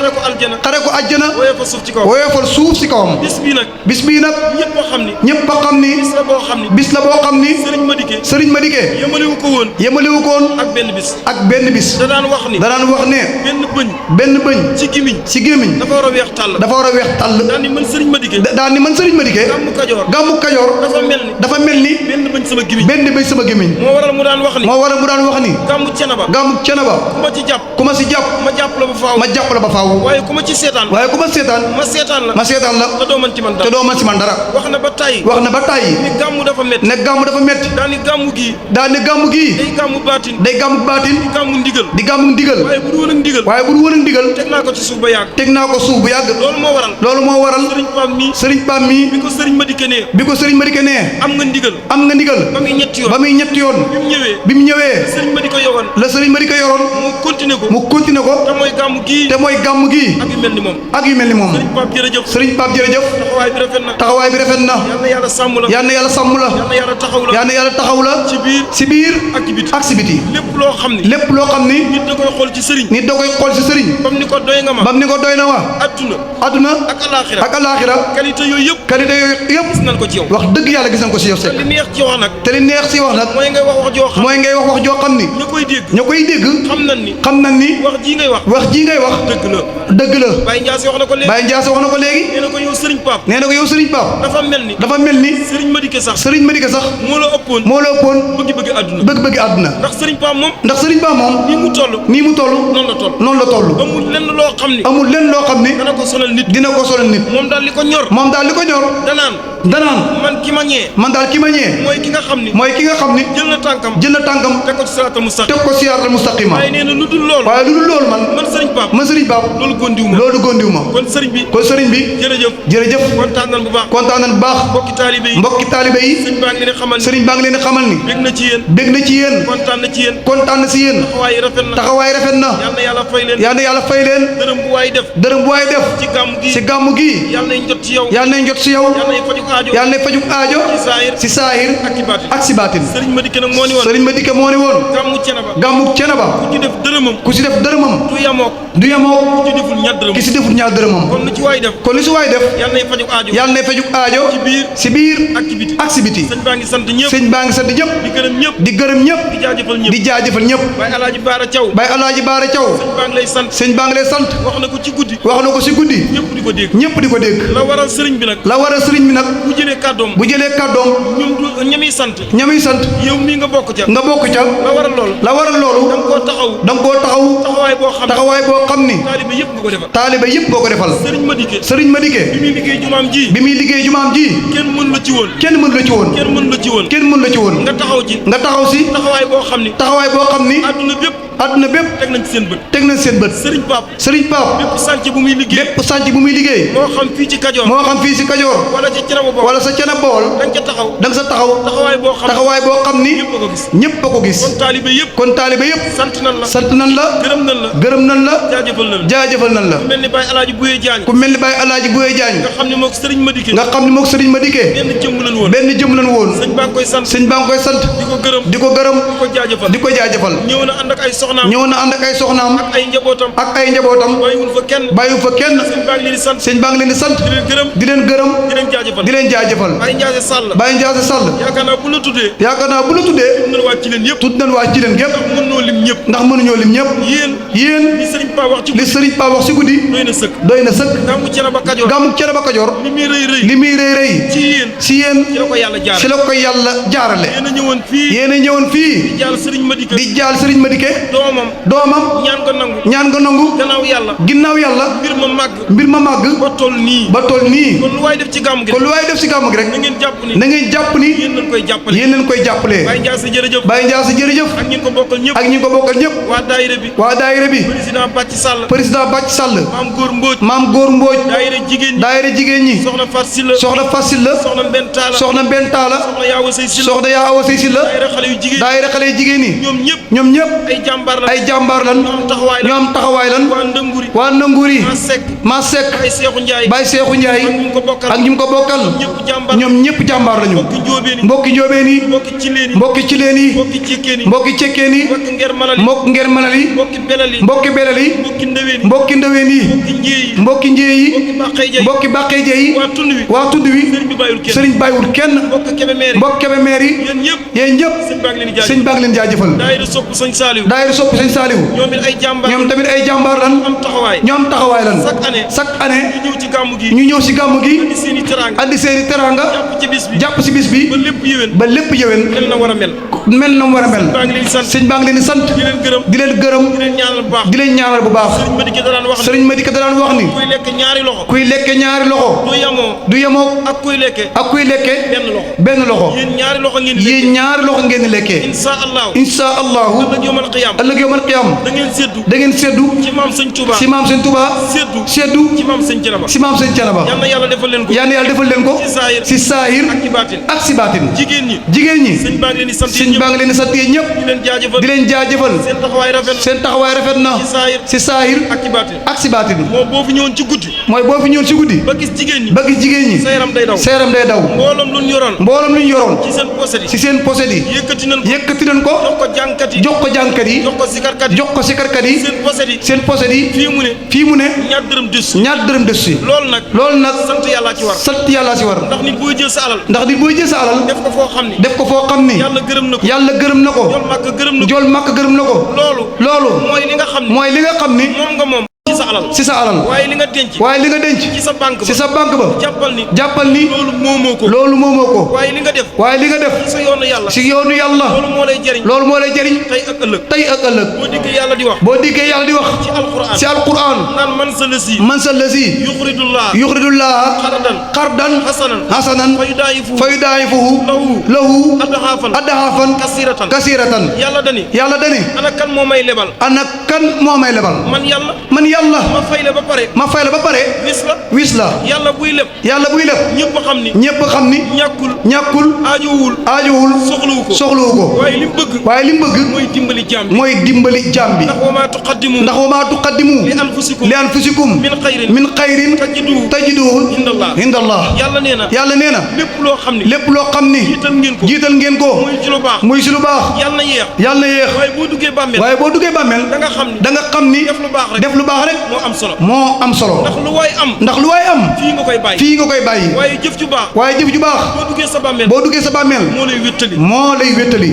xare ko àjjana woyofal suuf ci kawam bis bii nag ñëpp a xam ni bis la boo xam ni sëriñ Madické yemalewu ko woon ak benn bis da daan wax ne benn bëñ ci gémmiñ dafa war a weex tàll daan ni man sëriñ Madické gàmmu Kajoor dafa mel ni benn bëñ sama gémmiñ moo waral mu daan wax ni gàmmu Cenaba ku ma ci jàpp ma jàpp la ba faaw waaye ku ma seetaan ma seetaan la te doo man ci man dara wax na ba tàyyi ne gàmmu dafa metti daani gàmmu gii day gàmmu baatin di gàmmu ndigal waaye bu du woon ak ndigal teg naa ko suuf bu yàgg loolu moo waral sëriñ Pape mi bi ko sëriñ Madické nee am nga ndigal ba muy ñetti yoon bi mu ñëwee la sëriñ Madické yoroon mu continuer ko te mooy gàmmu gii ak yu mel ni moom sëriñ Pape jërëjëf taxawaay bi rafet na yal na yàlla sàmm la yal na yàlla taxaw la ci biir ak ci biti lépp loo xam ni nit da koy xool ci sëriñ bam ni ko doy na ma adduna ak alaxira qualité yooyu yëpp gis nañ ko ci yow wax dëgg yàlla gis nañ ko ci yow Seck te li neex ci wax nag mooy ngay wax wax joo xam ni ña koy dégg xam nañ ni wax ji ngay wax dëgg la Baye Ndiass wax na ko léegi nee na ko yow sëriñ Pape dafa mel ni sëriñ Madické sax moo la ëppoon bëgg àdduna ndax sëriñ Pape moom nii mu toll noonu la toll amul lenn loo xam ni dina ko sonal nit moom daal li ko ñor danaan man ki ma ñee mooy ki nga xam ni jël na tànkam teg ko ci siraatal mustaqima waaye nee na lu dul loolu man sëriñ Pape loolu gondiw ma kon sëriñ bi jërëjëf kontaan nañ bu baax mbokki taalibe yi sëriñ baa ngi leen di xamal ni bég na ci yéen kontaan na ci yéen taxawaay rafet na yal na yàlla fay leen dërëm bu waay def ci gàmmu gi yal nañ jot ci yow yal na fajuk aajo ci saahir ak ci baatin sëriñ Madické moo ni woon gàmmu Cenaba ku ci def dërëmam du yamook ki ci deful ñaar dërëmam kon lu ci waay def yal na fajuk aajo ci biir ak ci biti sëñ baa ngi sant ñëpp di gërëm ñëpp di jaajëfal ñëpp Baye Alaaji Baara Thiaw sëñ baa ngi lay sant wax na ko ci guddi ñëpp di ko dégg la waral sëriñ bi nag bu jëlee kàddoom ñun ñami sant yow mii nga bokk ca la waral loolu da nga koo taxaw taxawaay boo xam ni taalibe yëpp boo ko defal sëriñ Madické bi muy liggéey jumaam ji kenn mën la ci woon nga taxaw ci taxawaay boo xam ni àdduna bépp àdduna bépp teg nañ ci seen bët teg nañ seen bët Serigne Pape Serigne Pape bépp sànc bu muy liggéey bépp sànc bu muy liggéey moo xam fii ci Kajoor moo xam fii si Kajoor wala ci Thiénaba Bawol wala sa Thiénaba Bawol da nga ca taxaw da nga sa taxaw taxawaay boo xam ni ñëpp a ko gis ñëpp a ko gis kon taalibe yëpp kon taalibe yëpp sant nan la sant nan la gërëm nan la gërëm nan la jaajëfal nan la jaajëfal nan la ku mel ni Baye Alaaji Bouye Diagne ku mel ni Baye Alaaji Bouye Diagne nga xam ne mook Serigne Madické nga xam ne mook Serigne Madické benn jëmm lan woon benn jëm lan woon sëñ baa ngi koy sant sëñ baa ngi koy sant di ko gërëm di ko gërëm di ko jaajëfal di ko jaajëfal ñëw na ànd ak ay soxnaam ñëw na ànd ak ay soxnaam ak ay njabootam ak ay njabootam bàyyiwul fa kenn bàyyiwu fa kenn sëñ baa ngi leen di sant sëñ baa ngi leen di sant di leen gërëm di leen gërëm di leen jaajëfal di leen jaajëfal Baye Ndiasse Sall Baye Ndiasse Sall yaakaar naa bu la tuddee yaakaar naa bu la tuddee mën na wàcc ci leen yëpp tudd nañ waa ci leen gépp mën noo lim ñëpp ndax mënuñoo lim ñëpp yéen li Serigne Pape wax ci li Serigne Pape wax si guddi doy na sëkk doy na sëkk gàmmu Thiénaba Kajoor gàmmu Thiénaba Kajoor li muy rëy rëy li muy rëy rëy ci yéen si yéen ci la ko yàlla jaar si la ko yàlla jaarale yéen a ñëwoon fii yéen a ñëwoon fii di jaal Serigne Madické di jaal Serigne Madické doomam ñaan ko nangu ñaan nga nangu ginnaaw yàlla mbir ma màgg ba toll nii kon lu waay def ci gàmm gi kon lu waay def ci gàmm gi rek na ngeen jàpp ni na ngeen jàpp ni yéen lañ koy jàppale yéen lañ koy jàppalee Baye Ndiasse jërëjëf Baye Ndiasse jërëjëf ak ñi ko bokkal ñëpp ak ñi ko bokkal ñëpp waa daayira bi président Bàcc Sall maam Góor Mbóoj daayira jigéen ñi soxna Fat Silla soxna Mbenn Taala soxna yaa Awa Sey Silla daayira xale yu jigéen ñi ñoom ñëpp ay jàmbaar lan ñoo am taxawaay lan waa Ndënguri maa Sekk Baye Seexu Njaay ak ñi mu ko bokkal ñoom ñëpp jàmbaar lañu mbokki njóobeen yi mbokki cileen yi mbokki cekkeen yi mbokki nger manal yi mbokki belal yi mbokki ndeween yi mbokki njéey yi mbokki bàqee jee yi waa tund wi sëriñ bàyyiwul kenn mbokki Kébémer yi yéen ñëpp sëñ baa ngi leen jaajëfal daayira sopp sëñ Saaliw ñoom tamit ay jàmbaar lan ñoo am taxawaay lan chaque année ñu ñëw si gàmmu gi andi seeni teraanga jàpp si bis bi ba lépp yéwén mel na mu war a mel sëñ baa ngi leen di sant di leen gërëm di leen ñaanal bu baax sëriñ Madické da daan wax ni kuy lekke ñaari loxo du yemoo ak kuy lekke benn loxo yéen ñaari loxo ngeen di lekkee insha allahu ëllëg yawmal qiyaam da ngeen seddu si maam sëñ Touba seddu si maam sëñ Thiénaba yal na yàlla defal leen ko si saahir ak si baatin jigéen ñi sëñ baa ngi leen di sant yéen ñëpp di leen jaajëfal seen taxawaay rafet na si saahir ak si baatin mooy boo fi ñëwoon si guddi ba gis jigéen ñi sa yaram day daw mbooloom lu ñu yoroon si seen poset yi yëkkati nañ ko jox ko jàngkat yi jox ko sikarkat yi seen poset yi fii mu ne ñaar dërëm des si loolu nag sant yàlla ci war ndax nit booy jël sa alal def ko foo xam ni yàlla gërëm na ko jol màkk gërëm na ko loolu mooy li nga xam ni moom si sa alal waaye li nga denc ci sa banque ba jàppal ni loolu moomoo ko waaye li nga def si yoonu yàlla loolu moo lay jëriñ tey ak ëllëg boo dikkee yàlla di wax ci alquran naan man sa lasi yuxridullaha xardan hasanan fa yudaayifuhu lahu adhaafan kasiratan yàlla dani ana kan moo may lebal man yàlla ma fay la ba pare wis la yàlla buy leb ñëpp xam ni ñàkkul aajowul soxlawu ko waaye li mu bëgg mooy dimbali jaam bi ndax wa maa tuqaddimu li anfusikum min xayrin tajiduhu indallah yàlla nee na lépp loo xam ni jiital ngeen ko muy ci lu baax yàlla na yéex waaye boo duggee bàmmeel da nga xam ni def lu baax rek moo am solo ndax lu waay am fii nga koy bàyyi waaye jëf ju baax boo duggee sa bàmmeel moo lay wéttali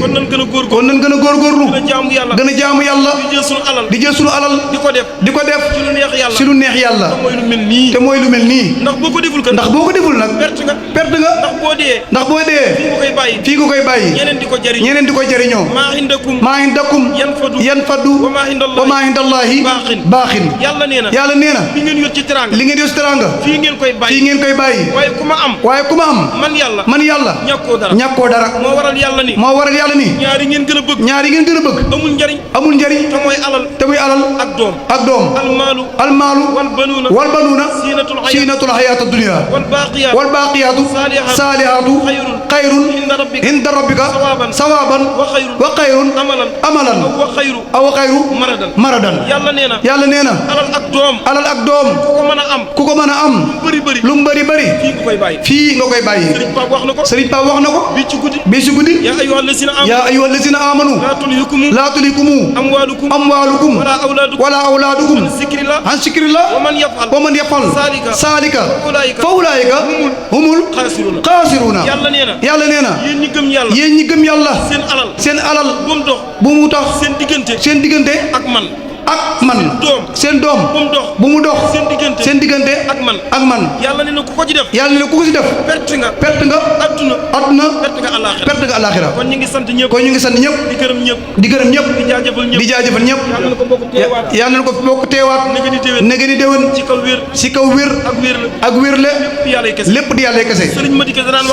kon nan gën a góorgóorlu gën a jaamu yàlla di jël sunu alal di ko def ci lu neex yàlla te mooy lu mel nii ndax boo boo ko deful nag perte nga perte nga ndax boo dee fii nga koy bàyyi fii nga koy bàyyi ñeneen di ko jëriñ ñeneen di ko jëriñoo maa indakum maa indakum yanfadu wa maa indallahi wa maa indallahi baaxin yàlla nee na li ngeen yor ci teraanga li ngeen yor ci teraanga fii ngeen koy bàyyi waaye ku ma am man yàlla ñàkkoo dara moo waral yàlla ni ñaari ngeen gën a bëgg amul njariñ te muy alal ak doom almaalu wal banuuna siinatul hayaati dunya wal baaqiyaatu saalihaatu xayrun inda rabbika sawaaban wa xayrun amalan aw xayru maradan yàlla nee na alal ak doom ku ko mën a am lu mu bëri fii nga koy bàyyi Sëriñ Pape wax na ko bii ci guddi yaa ayyuhal lazina amanu laa tulhikum amwaalukum wala awlaadukum an zikrillah wa man yafal saalika fa ulaa'ika humul xaasiruuna yàlla nee na yéen ñi gëm yàlla seen alal bu mu tax seen diggante ak man seen doom bu mu dox seen diggante ak man yàlla ne na ku ko ci def perte nga adduna perte nga alaxira kon ñu ngi sant ñëpp di gërëm ñëpp di jaajëfal ñëpp yàlla na ko bokk teewaat nega ni déwén ci kaw wér ak wérle lépp di yàlla kese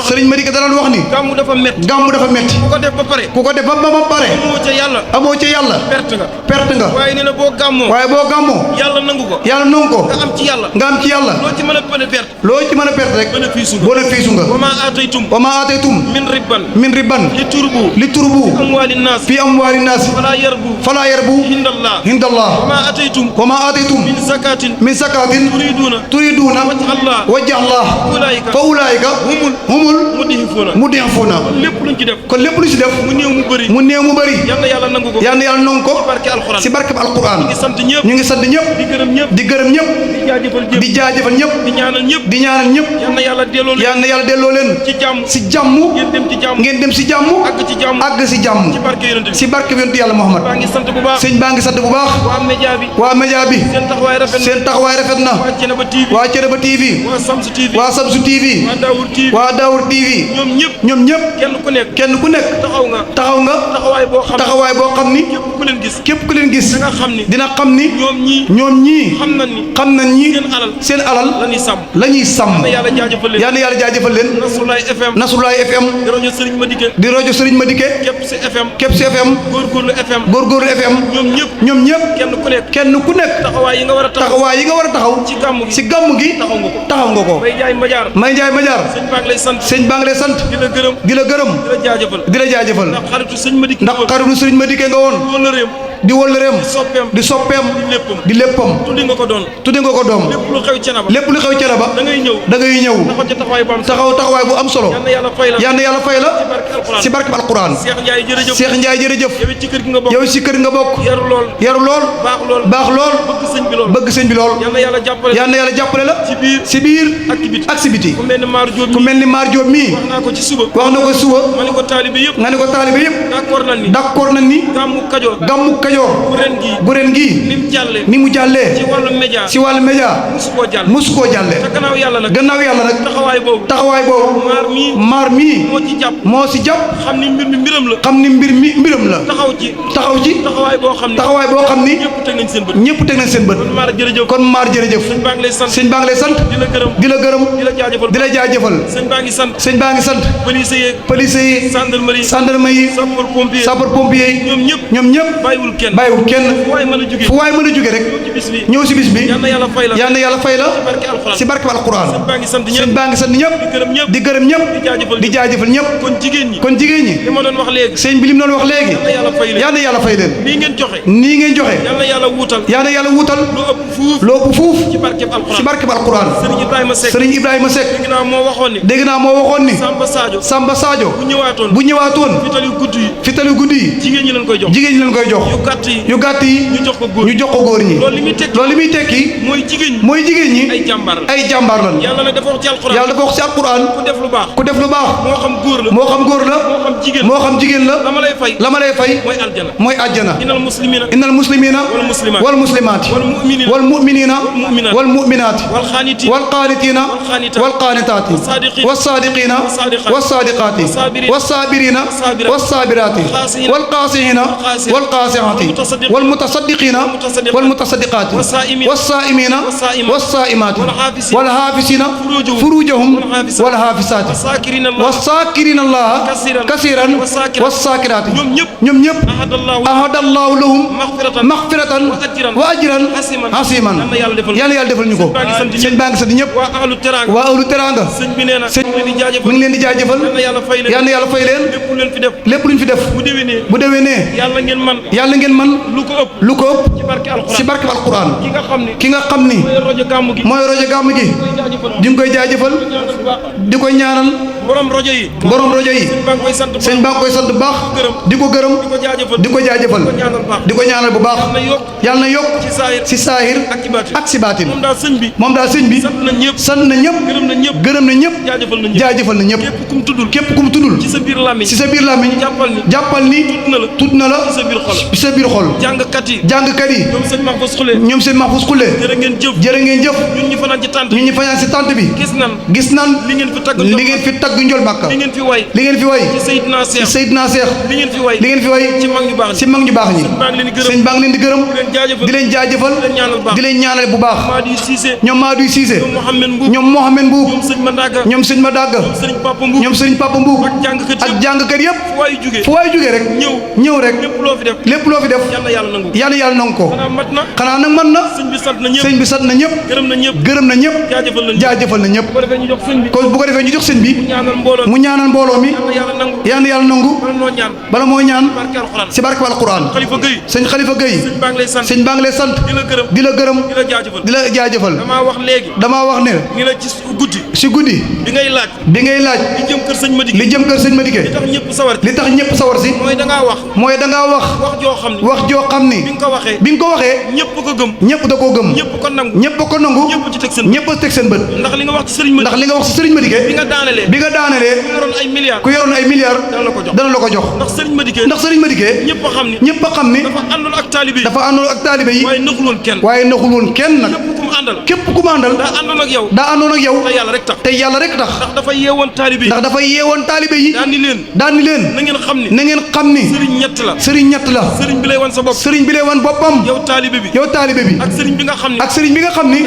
Sëriñ Madické danaan wax ni gàmmu dafa metti ku ko def ba pare amoo ca yàlla perte nga waaye boo gàmmoo yàlla nangu ko nga am ci yàlla loo ci mën a perte rek bénéfice nga wa maa aataytum min ribban li turbu fi amwaali naas falaa yarbu hindallah wa maa aataytum min zakatin turiduuna wajha Allah fa ulaa'ika humul mudhifuuna kon lépp lu ci def mu néew mu bëri yàlla nangu ko ci barkeb alquran ñu ngi sant ñëpp di gërëm ñëpp di jaajëfal ñëpp di ñaanal ñëpp yal na yàlla delloo leen ci jàmm ngeen dem ci jàmm àgg ci jàmm ci barke bi yonent yàlla Muhammad sëñ baa ngi sant bu baax waa média bi seen taxawaay rafet na waa Thiénaba TV waa Samsu TV waa Daawur TV ñoom ñëpp kenn ku nekk taxaw nga taxawaay boo xam ni képp ku leen gis dina xam ni ñoom ñii xam nañ ni seen alal la ñuy sàmm yal na yàlla jaajëfal leen Nasrullahi FM di rajo Serigne Madické képp si FM góorgóorlu FM ñoom ñëpp kenn ku nekk taxawaay yi nga war a taxaw ci gàmm gi taxaw nga ko May Njaay Majaar sëñ baa ngi lay sant di la gërëm di la jaajëfal ndax xaritu Serigne Madické nga woon di wëllëreem di soppeem di léppam tuddi nga ko doom lépp lu xew Thiénaba da ngay ñëw taxaw taxawaay bu am solo yal na yàlla fay la ci barke alquran Cheikh Ndiaye jërëjëf yow ci kër nga bokk yaru lool baax lool bëgg sëñ bi lool yal na yàlla jàppale la ci biir ak ci biti ku mel ni Mar Diop mii wax na ko suba nga ne ko taalibe yëpp d'accord nañ ni gàmmu Kajoor bu ren gi ni mu jàllee ci wàllu média musu koo jàlle gannaaw yàlla nag taxawaay boobu maar mii moo ci jàpp xam ni mbir mi mbiram la taxaw ci taxawaay boo xam ni ñëpp teg nañ seen bët kon maar jërëjëf sëñ baa ngi lay sant di la gërëm di la jaajëfal sëñ baa ngi sant police yi gendarme yi sapeur pompier yi ñoom ñëpp bàyyiwul kenn fu waay mën a jóge rek ñëw si bis bi yal na yàlla fay la si barke alquran sëñ baa ngi sant ñëpp di gërëm ñëpp di jaajëfal ñëpp kon jigéen ñi sëñ bi li mu doon wax léegi yal na yàlla fay leen nii ngeen joxe yal na yàlla wuutal lu ëpp fuuf si barke alquran sëriñ Ibrahima Seck dégg naa moo waxoon ni Samba Sadio bu ñëwaatoon fitalu guddi yi jigéen ñi leen koy jox yu gàtt yi ñu jox ko góor ñu jox ko góor ñi loolu li muy tekki loolu li muy tekki mooy jigéen ñi ay jàmbaar la ay jàmbaar lan yàlla nag dafa wax ci alquran yàlla dafa wax ci alquran ku def lu baax ku def lu baax moo xam góor la moo xam góor la moo xam jigéen la la ma lay fay la ma lay fay mooy aljana mooy àjjana innal muslimina innal muslimina muslimaat wal muslimaati mu'minina wal mu'minina mu'minaat wal mu'minaati wal xaanitiin wal qaanitina wal qaanitaati was saadiqiina was saadiqaati was saabiriina was saabiraati wal qaasihiina wal qaasihaati wal mutasaddiqiina wal mutasaddiqaati was saa'imiina was saa'imaati wal haafisiina furuujahum wal haafisaati was saakiriina allaha kasiiran was saakiraati ñoom ñëpp ahadallahu lahum maxfiratan wa ajran hasiman yàlla yàlla defal ñu ko sëñ baa ngi sant ñëpp waa ahlu teraanga sëñ mi ngi leen di jaajëfal yàlla na yàlla fay leen lépp luñ fi def bu déwénee yàlla ngeen man lu ko ëpp ci barke alquran ki nga xam ni mooy rojo gàmm gi di nga koy jaajëfal di ko ñaanal borom rojo yi sëñ baa ngi koy sant bu baax di ko gërëm di ko jaajëfal di ko ñaanal bu baax yàlla na yokk ci saahir ak ci baatin moom daal sëñ bi sant na ñëpp gërëm na ñëpp jaajëfal na ñëpp képp kum tuddul ci sa biir làmmiñ jàppal ni tudd na la ci sa biir xol jàngkat yi ñoom sëñ Mahfous Khoule jërë ngeen jëf ñun ñi fanaan ci tànt bi gis nan li ngeen fi tagg njol Makka li ngeen fi way ci Seydina Cheikh li ngeen fi way ci mag ñu baax ñi sëñ baa ngi leen di gërëm di leen jaajëfal di leen ñaanal bu baax ñoom Madou Cissé ñoom Mohamed Mbuub ñoom sëñ Madaga ñoom sëñ Papa Mbuub ak jàngkat yëpp fu waay jógee rek ñëw rek lépp loo fi def yàlla yàlla nangu ko xanaa nag man na sëñ bi sant na ñëpp gërëm na ñëpp jaajëfal na ñëpp kon bu ko defee ñu jox sëñ bi mu ñaanal mbooloo mi yàlla yàlla nangu bala moo ñaan ci barke alquran sëñ Khalifa Gueye sëñ baa ngi lay sant di la gërëm di la jaajëfal damaa wax ne ci guddi bi ngay laaj li jëm kër sëñ Madické li tax ñëpp sawar si mooy dangaa wax wax joo xam ni bi nga ko waxee ñëpp da koo gëm ñëpp ko nangu ñëpp a teg seen bët ndax li nga wax ci sëriñ Madické bi nga daanelee ku yoroon ay milliards dana la ko jox ndax sëriñ Madické ñëpp a xam ni dafa àndoon ak taalibe yi waaye naxul woon kenn nag képp ku mu àndal daa àndoon ak yow te yàlla rek tax ndax dafa yeewoon taalibe yi daan ni leen na ngeen xam ni sëriñ ñett la sëriñ bi lay wan boppam yow taalibe bi ak sëriñ bi nga xam ni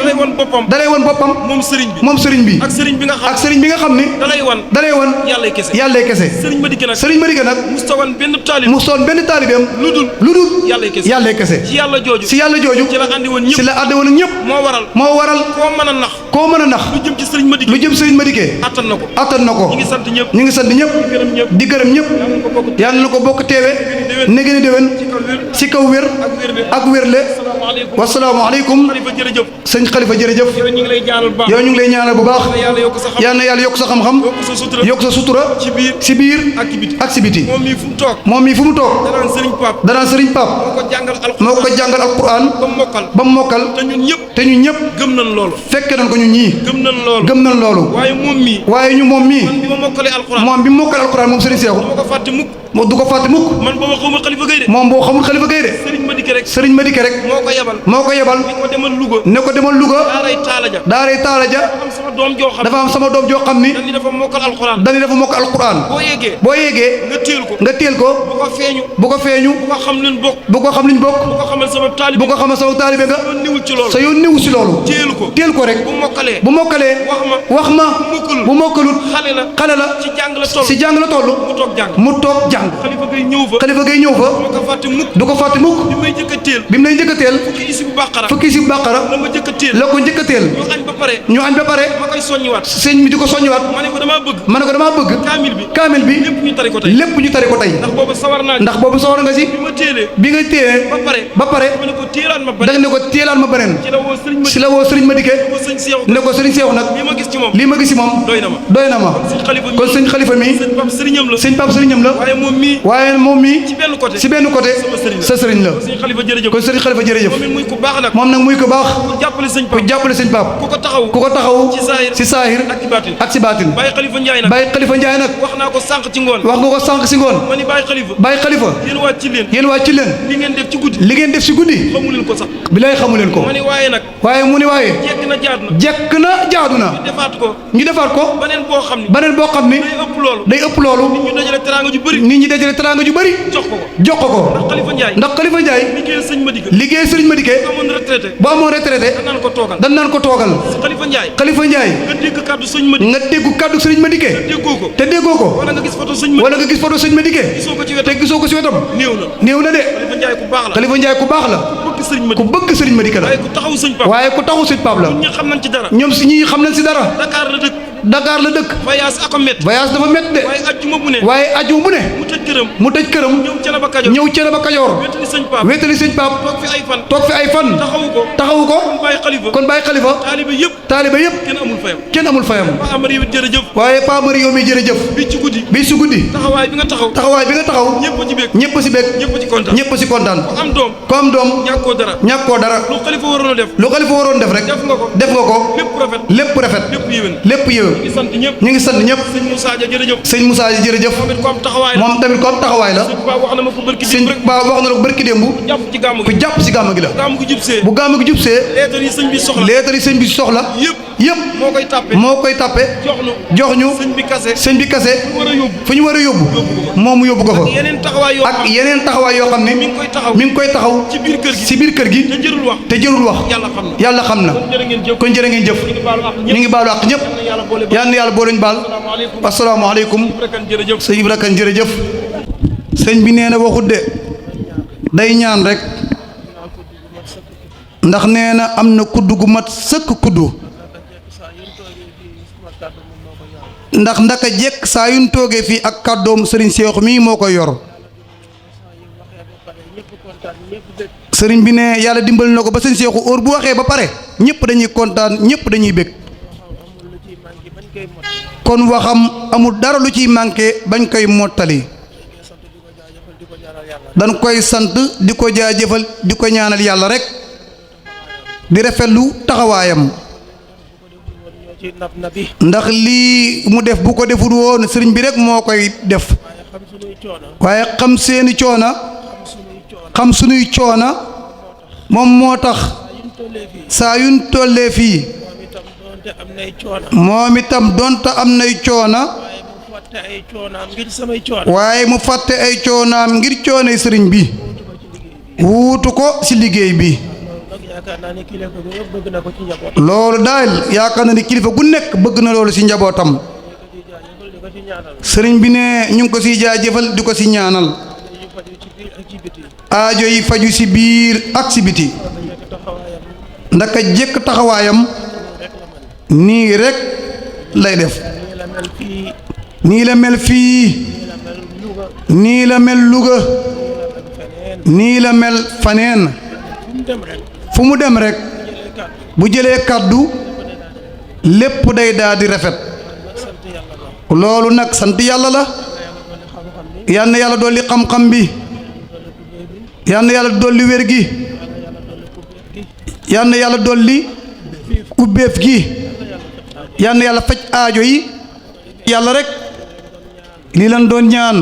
dalay wan boppam moom sëriñ bi ak sëriñ bi nga xam ni dalay wan yàllay kese sëriñ Madické nag mustoon benn taalibeem lu dul yàllay kese ci yàlla jooju ci la àndi woon ak ñëpp moo waral koo mën a nax lu jëm sëriñ Madické attan na ko ñu ngi sant ñëpp di gërëm ñëpp yàlla na ko bokk teewe nege ni déwén ci kaw wér ak wérle wasalaamu aleykum sëñ Khalifa jërëjëf yow ñu ngi lay ñaanal bu baax yàlla na yàlla yokk sa xam-xam yokk sa sutura ci biir ak ci biti moom mii fu mu toog danaan sëriñ Pape moo ko jàngal alquran ba mu mokkal te ñun ñëpp fekke nañ ko ñun ñii gëm nañ loolu waaye ñu moom mii moom bi mu mokkale alquran moom sëriñ Seexu moo du ko fàtte mukk moom boo xamul Khalifa Gueye de sëriñ Madické rek moo ko yebal ne ko demal Louga daaray taala ja dafa am sama doom joo xam ni dafa mokkal alquran boo yéegee nga téel ko bu ko feeñu bu ko xam liñ bokk bu ko xamal sama taalibe nga sa yoon néewu ci loolu téel ko rek bu mokkalee wax ma bu mokkalut xale la ci jàng la toll mu toog jàng Khalifa Gueye ñëw fa du ko fàtte mukk bi mu lay njëkk a teel fukki si bu bàqara la ko njëkk a teel ñu añ ba pare koy soññiwaat sëñ bi di ko soññiwaat ma ne ko damaa bëgg kaamil bi lépp ñu tari ko tey lépp ñu tari ko tey ndax boobu sawar naa ndax boobu sawar nga si bi ma téelee bi nga téye ba pare dama ne ko téelaan ma da nga ne ko téelaan ma beneen ci la woo sëriñ ma si la woo sëriñ Madické ko sëñ Seexu ne ko sëriñ Seexu nag lii ma gis ci moom lii ma gis ci moom doy na ma kon sëñ xalifa mi sëñ Pape sëriñam la sëñ Pape sëriñam la waaye moom mii ci benn côté si benn côté sa sëriñ la sëñ xalifa jërëjëf kon sëriñ xalifa jërëjëf moom it muy ku baax nag moom nag muy ko baax ku jàppale sëñ ku Pape jàppale sëñ Pape ku ko taxaw si saahir ak ci baatin ak si baatin Baye Khalifa Ndiaye nag Baye Khalifa Ndiaye nag wax naa ko sànq ci ngoon wax nga ko sànq si ngoon ma ni Baye Khalifa Baye Khalifa yéen wàcc ci leen li ngeen def ci guddi li ngeen def si guddi xamu leen ko sax bi lay xamu leen ko ma ni waaye nag waaye mu ni waaye jekk na jaadu na defaat ko ñu defaat ko baneen boo xam ni day ëpp loolu ñu dajale teraanga ju bëri nit ñi dajale teraanga ju bëri jox ko ndax Khalifa Ndiaye liggéey sëriñ Madické bu amoon retraité dan naan ko toogal Khalifa Ndiaye nga déggu kàddu sëriñ Madické te déggoo ko wala nga gis photo sëriñ Madické te gisoo ko si wetam néew na de Khalifa Ndiaye ku baax la ku bëgg sëriñ Madické la waaye ku taxaw sëriñ Pape la ñoom si ñi xam nañ si dara Dakar la dëkk voyage dafa métti de waaye ajjuma bu ne mu tëj këram ñëw Thiénaba Kajoor wéetali sëñ Pape toog fi ay fan taxawu ko kon Baye Khalifa taalibe yëpp kenn amul fayam waaye Pa Amari yow mi jërëjëf bi ci guddi taxawaay bi nga taxaw ñëpp si bég ñëpp si kontaan ku am doom ñàkkoo dara lu Khalifa waroon def rek def nga ko lépp rafet lépp yéwén ñu ngi sant ñëpp sëñ Moussa Dia jërëjëf moom tamit ko am taxawaay la sëñ Ba wax na la ko barki démb ku jàpp si gàmm gi la bu gàmm gi jubsee leetar yi sëñ bi soxla yëpp moo koy tàppe jox ñu sëñ bi kase fu ñu war a yóbbu moom mu yóbbu ko fa ak yeneen taxawaay yoo xam ne mi ngi koy taxaw ci biir kër gi te jërul wax yàlla xam na kon jërë ngeen jëf ñu ngi baalu àq ñëpp yal na yàlla boo leen baal asalaamaaleykum sëñ Ibra Kane jërëjëf sëñ bi nee na waxut de day ñaan rek ndax nee na am na kuddu gu mat sëkk kuddu ndax ndaka jekk saa yuñ toogee fii ak kàddoom sëriñ Seexu mii moo koy yor sëriñ bi ne yàlla dimbali na ko ba sëriñ Seexu heure bu waxee ba pare ñëpp dañuy kontaan ñëpp dañuy bég kon waxam amul dara lu ciy manqué bañ koy mottali dañ koy sant di ko jaajëfal di ko ñaanal yàlla rek di rafetlu taxawaayam ndax lii mu def bu ko deful woon sëriñ bi rek moo koy def waaye xam seeni coona xam sunuy coona moom moo tax saa yuñ tollee fii moom itam donte am nay coona waaye mu fàtte ay coonaam ngir coonay sëriñ bi wuutu ko ci liggéey bi loolu daal yaakaar na ni kilifa gu nekk bëgg na loolu ci njabootam sëriñ bi ne ñu ngi ko ci jaajëfal di ko ci ñaanal aajo yi faju ci biir ak ci biti ndaka jekk taxawaayam nii rek lay def nii la mel fii nii la mel Louga nii la mel faneen fu mu dem rek bu jëlee kàddu lépp day daal di rafet loolu nag sant yàlla la yal na yàlla dolli xam-xam bi yal na yàlla dolli wér gi yal na yàlla dolli ubbeef gi yal na yàlla faj aajo yi yàlla rek lii lan doon ñaan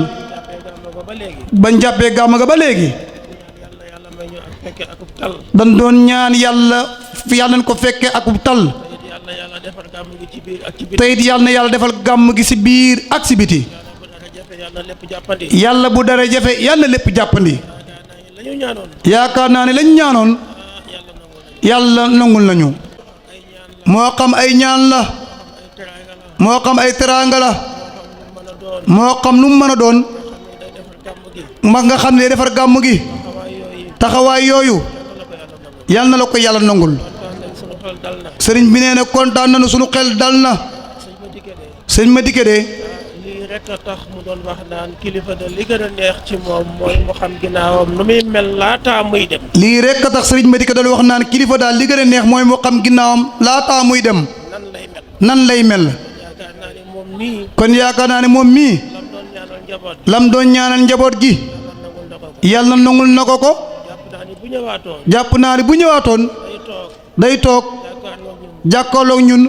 bañ jàppee gàmm ga ba léegi dañ doon ñaan yàlla nañ ko fekkee akub tal te it yàlla na yàlla defal gàmm gi ci biir ak ci biti yàlla bu dara jafe yàlla lépp jàppandi yaakaar naa ne lañ ñaanoon yàlla nangul nañu moo xam ay ñaan la moo xam ay teraanga la moo xam lu mu mën a doon ma nga xam ne defar gàmm gi taxawaay yooyu yal na la ko yàlla nangul sëriñ bi nee na kontaan nañu sunu xel dal na. sëñ Madické de. lii rek a tax mu doon wax naan kilifa de li gën a neex ci moom mooy mu xam ginnaawam nu muy mel laataa muy dem. lii rek a tax sëriñ Madické doon wax naan kilifa daal li gën a neex mooy mu xam ginnaawam laataa muy dem. nan lay mel. yaakaar naa ne moom mii. kon yaakaar naa ne moom mii. lam doon ñaanal njaboot gi. yàlla nangul na ko ko. jàpp naa ne bu ñëwaatoon. day toog. jàkkaarloog ñun.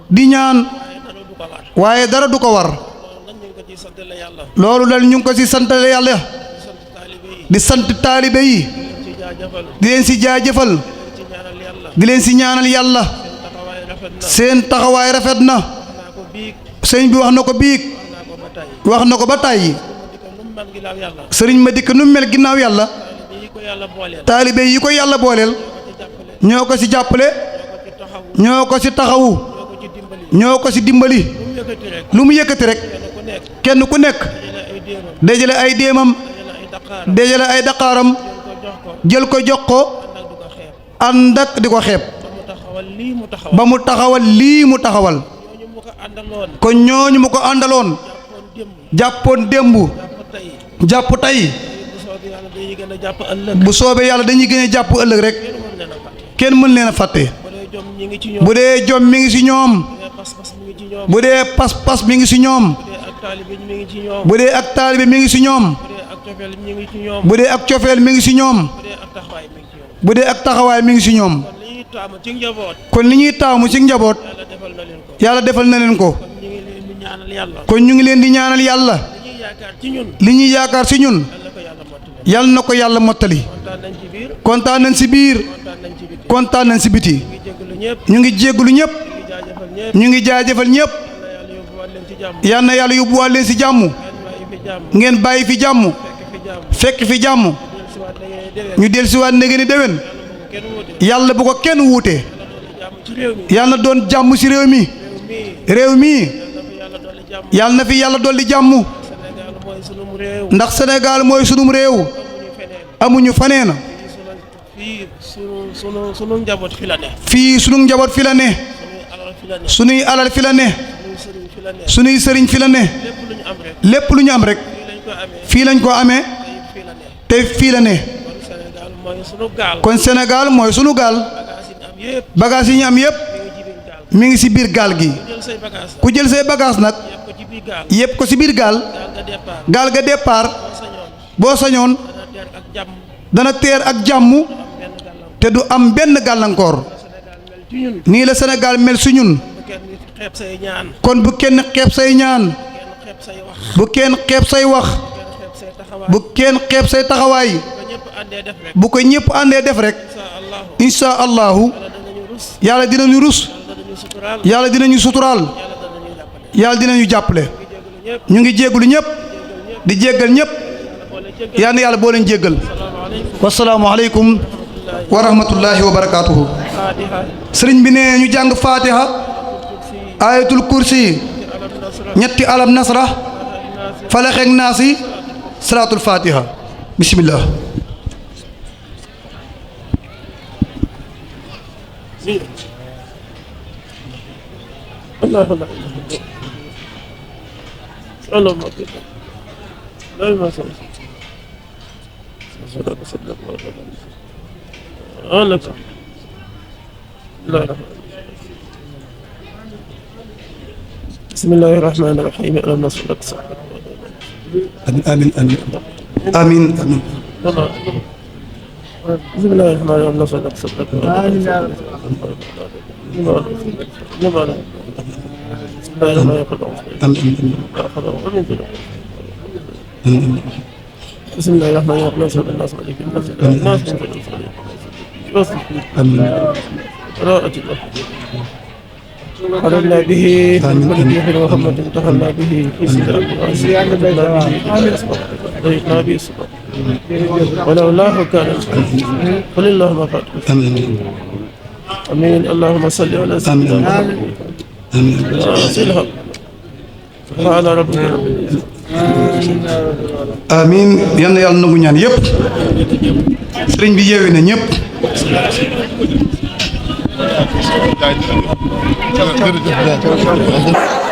di ñaan. waaye dara du ko war. loolu dal ñu ngi ko ci santale yàlla. di sant taalibe yi. di leen ci jaajëfal. di leen ci ñaanal yàlla. seen taxawaay rafet na. sëñ bi wax na ko biig. wax na ko ba tàyyi. sëriñ Madické nu mel ginnaaw yàlla. taalibe yi ko yàlla booleel. ñoo ko ci jàppale. ñoo ko ci taxawu. ñoo ko ci dimbali. lu mu yëkkati rek. kenn ku nekk. dajale ay déemam. dajale ay daqaaram. jël ko jox ko. ànd ak di ko xeeb. ba mu taxawal lii mu taxawal. kon ñooñu mu ko àndaloon. jàppoon démb. jàpp tey. bu soobee yàlla dañuy gën a jàpp ëllëg rek. kenn mën leen a fàtte. bu dee jom mi ngi ci ñoom. bu dee pas-pas mi ngi ci ñoom. bu dee ak taalibe mi ngi ci ñoom. bu dee ak cofeel mi ngi ci ñoom. bu dee ak taxawaay mi ngi ci ñoom. kon li ñuy taamu ci njaboot. yàlla defal na leen ko. kon ñu ngi leen di ñaanal yàlla. li ñuy yaakaar ci ñun. yàlla na ko yàlla mottali. kontaan nañ ci biir. kontaan nañ ci biti. ñu ngi jégalu ñëpp. ñu ngi jaajëfal ñëpp. yal na yàlla yóbbuwaat leen ci jàmm. ngeen bàyyi fi jàmm. fekk fi jàmm. ñu dellusiwaat ne ngeen di déwén. yàlla bu ko kenn wuute. yàlla na doon jàmm ci réew mi. réew mi. yàlla na fi yàlla dolli jàmm. ndax Sénégal mooy sunum réew. amuñu faneen. sunu njaboot fi la ne. fii sunu njaboot fi la ne. sunuy alal fi la ne. sunuy sëriñ fi la ne. lépp lu ñu am rek. fii lañ ko amee. te fii la ne. kon Sénégal mooy sunu gaal. bagage yi ñu am yépp mi ngi ci biir gaal gi. ku jël say bagage nag. yépp ko ci biir gaal. gaal ga départ. boo sañoon. dana teer ak jàmm. te du am benn gàllankoor. nii la Sénégal mel su ñun. kon bu kenn xeeb say ñaan. bu kenn xeeb say wax. bu kenn xeeb say taxawaay. bu ko ñëpp àndee def rek. insha allahu. yàlla dinañu rus. yàlla dinañu suturaal. yàlla dinañu jàppale. ñu ngi jégalu ñëpp. di jéggal ñëpp. yal na yàlla boo leen jéggal. wasalaamu aleykum wa rahmatullahi wa barakaatuhu. sëriñ bi ne ñu jàng fatiha. ayatul kursi. ñetti alam nasra. falaxeeg naasi. salaatul fatiha. bismillah. بسم الله الرحمن الرحيم اللهم صل وسلم آمين آمين آمين آمين بسم الله الرحمن الرحيم اللهم صل وسلم بسم الله الرحمن الرحيم صلى الله عليه وسلم قررنا به من ريح وهمة تهلنا به في سدرة ضيقنا به الصبر ولولاه كان قل اللهم فاتح امين اللهم صل على سيدنا محمد سيدنا وعلى ربك amiin yal na yàlla nangu ñaan yëpp sëriñ bi yeewi na ñëpp jërëjëf